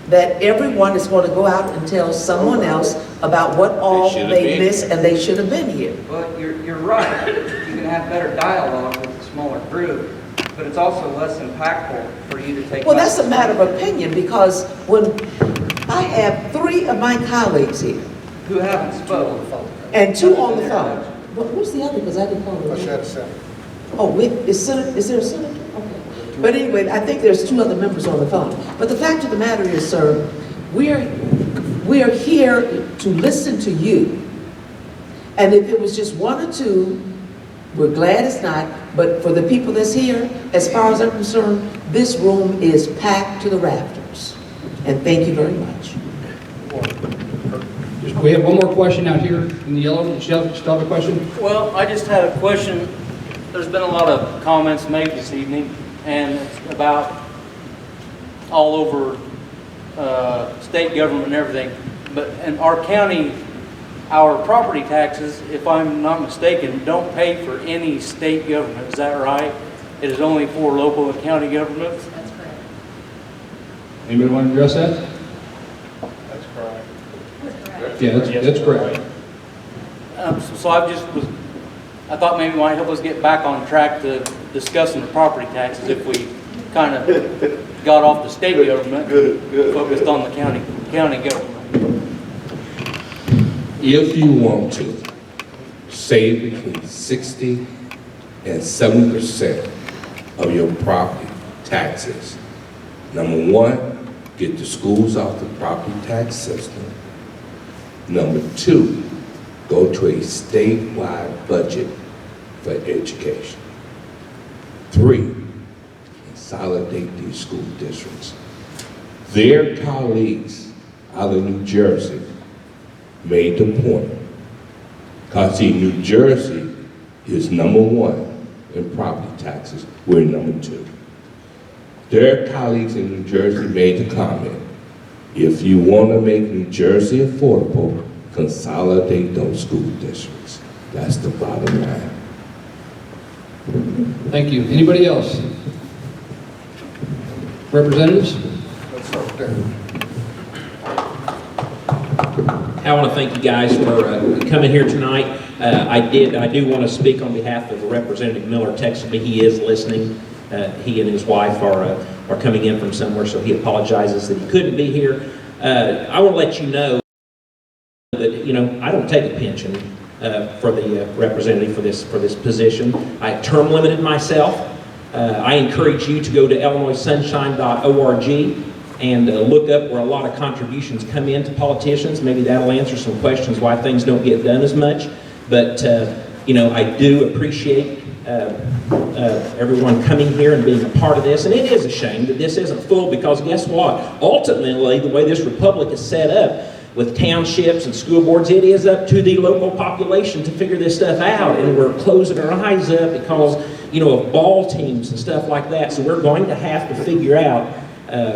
that everyone is going to go out and tell someone else about what all they missed and they should have been here. Well, you're right. You can have better dialogue with a smaller group, but it's also less impactful for you to take. Well, that's a matter of opinion, because when I have 3 of my colleagues here who haven't spoken and 2 on the phone. Who's the other? Because I didn't call them. Oh, is there a senator? Okay. But anyway, I think there's 2 other members on the phone. But the fact of the matter is, sir, we're here to listen to you. And if it was just 1 or 2, we're glad it's not. But for the people that's here, as far as I'm concerned, this room is packed to the rafters. And thank you very much. We have one more question out here in the yellow. Still have a question? Well, I just had a question. There's been a lot of comments made this evening, and it's about all over state government and everything. But in our county, our property taxes, if I'm not mistaken, don't pay for any state government. Is that right? It is only for local and county governments? That's correct. Anybody want to address that? That's correct. Yeah, that's correct. So I thought maybe it might help us get back on track to discussing the property taxes if we kind of got off the state government, focused on the county government. If you want to save between 60 and 70% of your property taxes, number one, get the schools off the property tax system. Number two, go to a statewide budget for education. Three, consolidate these school districts. Their colleagues out of New Jersey made the point. Because see, New Jersey is number one in property taxes. We're number two. Their colleagues in New Jersey made the comment, if you want to make New Jersey affordable, consolidate those school districts. That's the bottom line. Thank you. Anybody else? Representatives? Let's start there. I want to thank you guys for coming here tonight. I do want to speak on behalf of Representative Miller. Texted me, he is listening. He and his wife are coming in from somewhere, so he apologizes that he couldn't be here. I want to let you know that, you know, I don't take a pension for the representative for this position. I term limited myself. I encourage you to go to illinoissunshine.org and look up where a lot of contributions come in to politicians. Maybe that'll answer some questions why things don't get done as much. But, you know, I do appreciate everyone coming here and being a part of this. And it is a shame that this isn't full, because guess what? Ultimately, the way this republic is set up, with townships and school boards, it is up to the local population to figure this stuff out. And we're closing our eyes up because, you know, of ball teams and stuff like that. So we're going to have to figure out,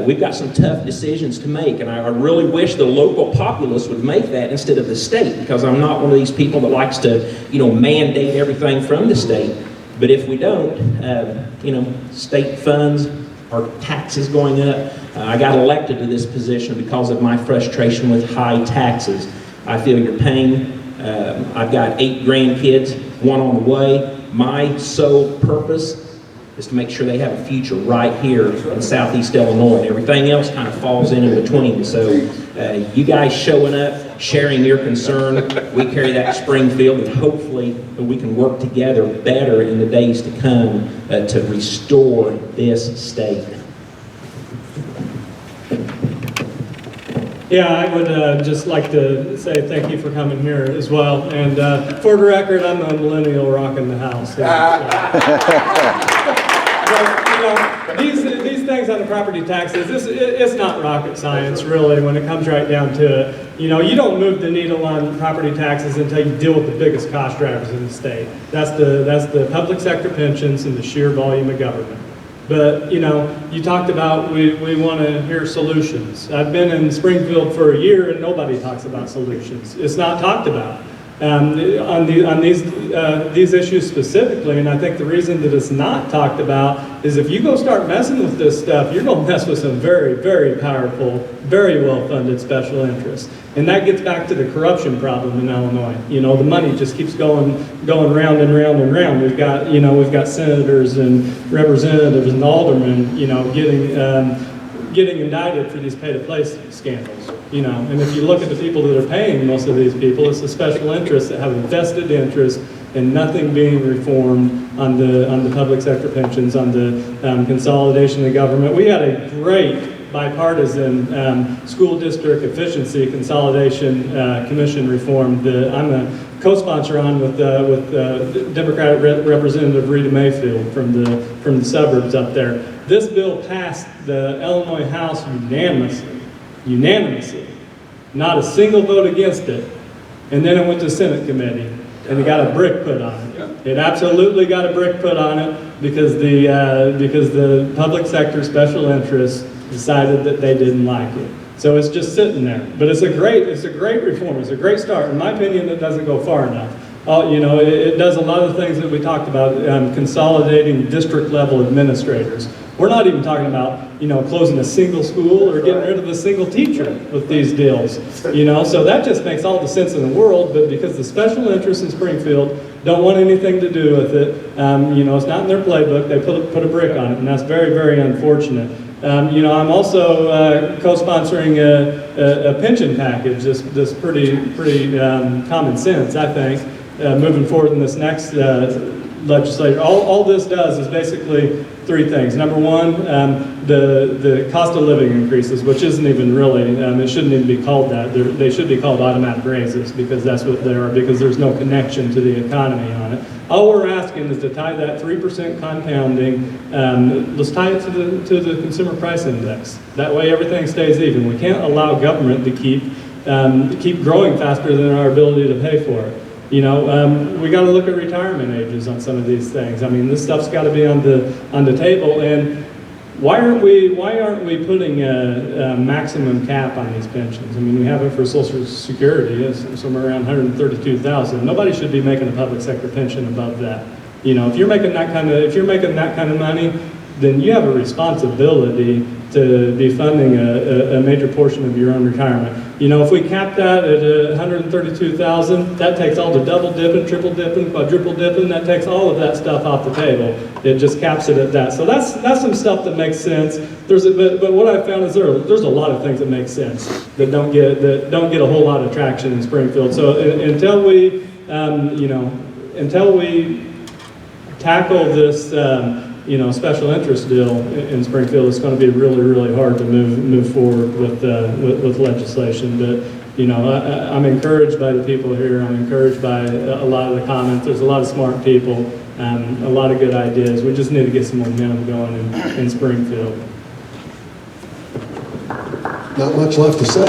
we've got some tough decisions to make, and I really wish the local populace would make that instead of the state, because I'm not one of these people that likes to, you know, mandate everything from the state. But if we don't, you know, state funds, our taxes going up. I got elected to this position because of my frustration with high taxes. I feel your pain. I've got 8 grandkids, 1 on the way. My sole purpose is to make sure they have a future right here in Southeast Illinois. And everything else kind of falls in between. So you guys showing up, sharing your concern, we carry that to Springfield, and hopefully we can work together better in the days to come to restore this state. Yeah, I would just like to say thank you for coming here as well. And for the record, I'm a millennial rocking the house. But, you know, these things on the property taxes, it's not rocket science, really, when it comes right down to it. You know, you don't move the needle on property taxes until you deal with the biggest cost drivers in the state. That's the public sector pensions and the sheer volume of government. But, you know, you talked about we want to hear solutions. I've been in Springfield for a year and nobody talks about solutions. It's not talked about on these issues specifically. And I think the reason that it's not talked about is if you go start messing with this stuff, you're going to mess with some very, very powerful, very well-funded special interests. And that gets back to the corruption problem in Illinois. You know, the money just keeps going round and round and round. We've got senators and representatives and aldermen, you know, getting indicted for these pay-to-play scandals. You know, and if you look at the people that are paying most of these people, it's the special interests that have a vested interest in nothing being reformed on the public sector pensions, on the consolidation of government. We had a great bipartisan school district efficiency consolidation commission reform that I'm a co-sponsor on with Democratic Representative Rita Mayfield from the suburbs up there. This bill passed the Illinois House unanimously, not a single vote against it, and then it went to Senate committee, and it got a brick put on it. It absolutely got a brick put on it because the public sector special interests decided that they didn't like it. So it's just sitting there. But it's a great reform. It's a great start. In my opinion, it doesn't go far enough. You know, it does a lot of things that we talked about, consolidating district level administrators. We're not even talking about, you know, closing a single school or getting rid of a single teacher with these deals. You know, so that just makes all the sense in the world. But because the special interests in Springfield don't want anything to do with it. You know, it's not in their playbook. They put a brick on it, and that's very, very unfortunate. You know, I'm also co-sponsoring a pension package that's pretty common sense, I think, moving forward in this next legislature. All this does is basically three things. Number one, the cost of living increases, which isn't even really, it shouldn't even be called that. They should be called automatic raises, because that's what they are, because there's no connection to the economy on it. All we're asking is to tie that 3% compounding, let's tie it to the consumer price index. That way everything stays even. We can't allow government to keep growing faster than our ability to pay for it. You know, we got to look at retirement ages on some of these things. I mean, this stuff's got to be on the table. And why aren't we putting a maximum cap on these pensions? I mean, we have it for Social Security, it's somewhere around $132,000. Nobody should be making a public sector pension above that. You know, if you're making that kind of money, then you have a responsibility to be funding a major portion of your own retirement. You know, if we cap that at $132,000, that takes all the double dipping, triple dipping, quadruple dipping, that takes all of that stuff off the table. It just caps it at that. So that's some stuff that makes sense. But what I found is there's a lot of things that make sense that don't get a whole lot of traction in Springfield. So until we tackle this special interest deal in Springfield, it's going to be really, really hard to move forward with legislation. But you know, I'm encouraged by the people here. I'm encouraged by a lot of the comments. There's a lot of smart people, a lot of good ideas. We just need to get some momentum going in Springfield. Not much left to say.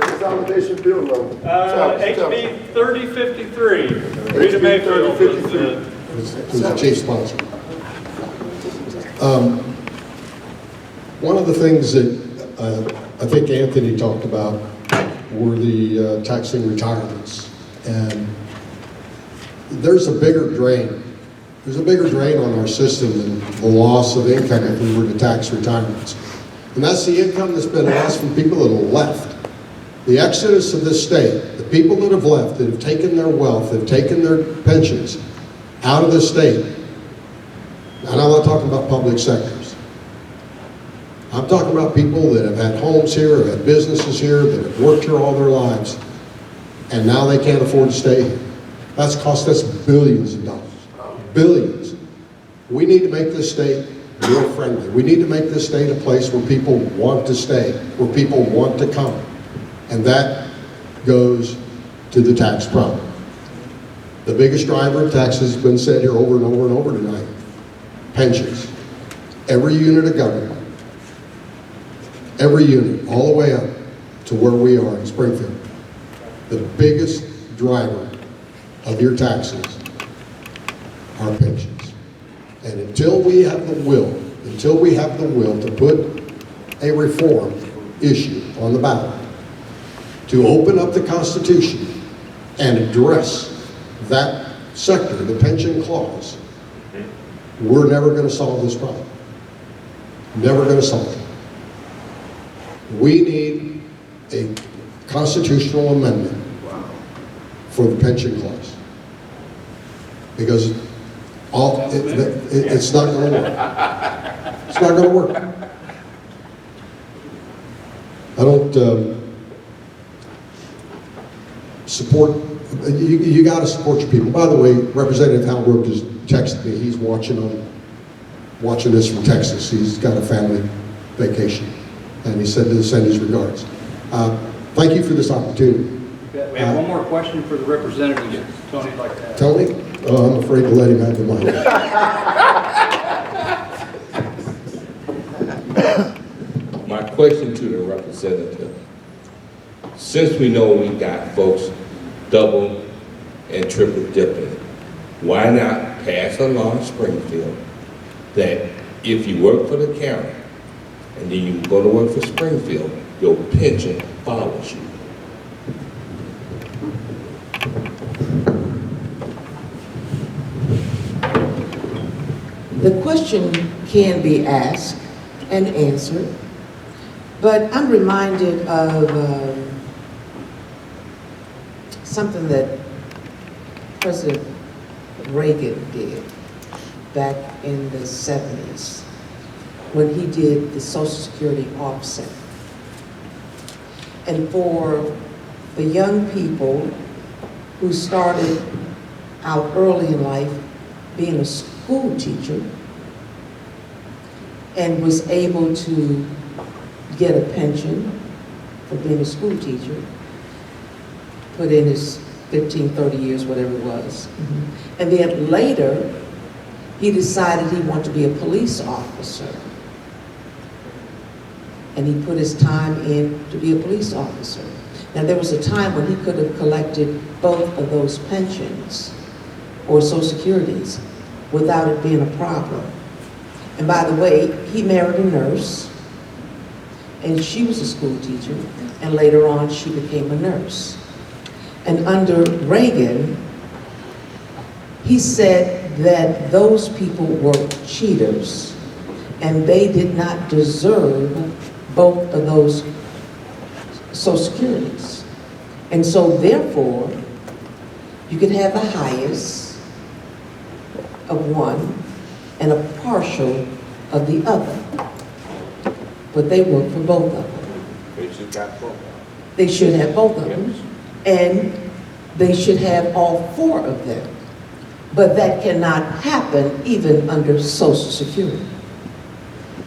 Consolidation bill number. HB 3053. Rita Mayfield was the chief sponsor. One of the things that I think Anthony talked about were the taxing retirements. And there's a bigger drain. There's a bigger drain on our system than the loss of income if we were to tax retirements. And that's the income that's been lost from people that have left. The exodus of this state, the people that have left, that have taken their wealth, have taken their pensions out of the state. And I'm not talking about public sectors. I'm talking about people that have had homes here, have had businesses here, that have worked here all their lives, and now they can't afford to stay here. That's cost us billions of dollars. Billions. We need to make this state more friendly. We need to make this state a place where people want to stay, where people want to come. And that goes to the tax problem. The biggest driver of taxes has been said here over and over and over tonight. Pensions. Every unit of government, every unit, all the way up to where we are in Springfield, the biggest driver of your taxes are pensions. And until we have the will to put a reform issue on the ballot, to open up the Constitution and address that sector, the pension clause, we're never going to solve this problem. Never going to solve it. We need a constitutional amendment for the pension clause. Because it's not going to work. It's not going to work. I don't support, you got to support your people. By the way, Representative Halbrook just texted me. He's watching this from Texas. He's got a family vacation. And he said to send his regards. Thank you for this opportunity. We have one more question for the representative. Tony'd like to ask. Tony? Oh, I'm afraid to let him have the mic. My question to the representative, since we know we got folks double and triple dipping, why not pass a law in Springfield that if you work for the county and then you go to work for Springfield, your pension follows you? The question can be asked and answered, but I'm reminded of something that President Reagan did back in the 70s when he did the Social Security offset. And for the young people who started out early in life being a school teacher and was able to get a pension for being a school teacher, put in his 15, 30 years, whatever it was. And then later, he decided he wanted to be a police officer. And he put his time in to be a police officer. Now, there was a time when he could have collected both of those pensions or Social Securities without it being a problem. And by the way, he married a nurse, and she was a school teacher, and later on she became a nurse. And under Reagan, he said that those people were cheaters, and they did not deserve both of those Social Securities. And so therefore, you could have the highest of one and a partial of the other. But they work for both of them. They should have both of them. And they should have all four of them. But that cannot happen even under Social Security.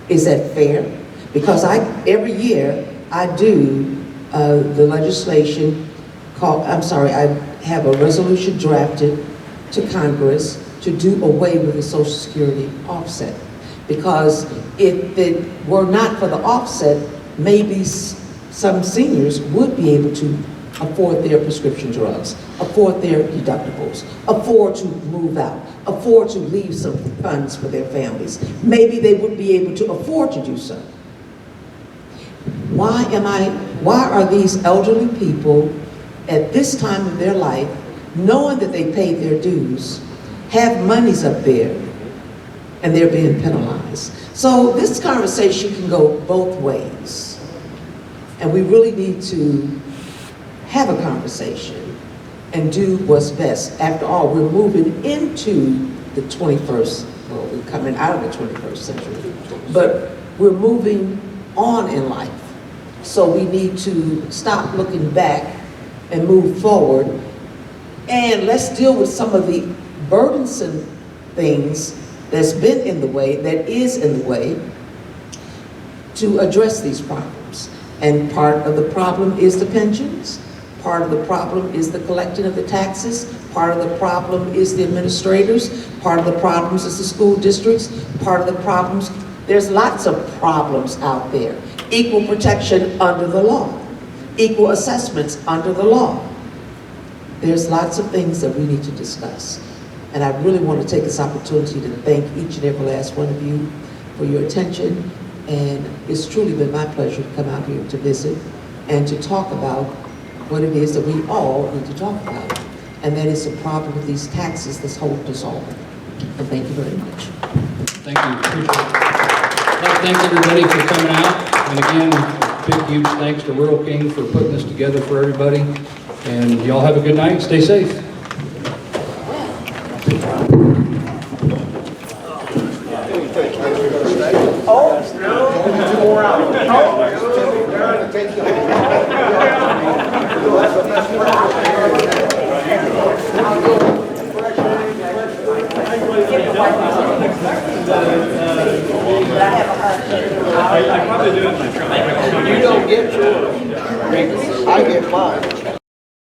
Is that fair? Because every year I do the legislation I have a resolution drafted to Congress to do away with the Social Security offset. Because if it were not for the offset, maybe some seniors would be able to afford their prescription drugs, afford their deductibles, afford to move out, afford to leave some funds for their families. Maybe they would be able to afford to do so. Why are these elderly people at this time of their life, knowing that they paid their dues, have monies up there, and they're being penalized? So this conversation can go both ways. And we really need to have a conversation and do what's best. After all, we're moving into the 21st, well, we're coming out of the 21st century, but we're moving on in life. So we need to stop looking back and move forward. And let's deal with some of the burdensome things that's been in the way, that is in the way, to address these problems. And part of the problem is the pensions. Part of the problem is the collecting of the taxes. Part of the problem is the administrators. Part of the problems is the school districts. Part of the problems, there's lots of problems out there. Equal protection under the law. Equal assessments under the law. There's lots of things that we need to discuss. And I really want to take this opportunity to thank each and every last one of you for your attention. And it's truly been my pleasure to come out here to visit and to talk about what it is that we all need to talk about. And that is the problem with these taxes that's holding us all. And thank you very much. Thank you. Appreciate it. I'd like to thank everybody for coming out. And again, big, huge thanks to Rural King for putting this together for everybody. And y'all have a good night. Stay safe. You don't get yours. I get mine.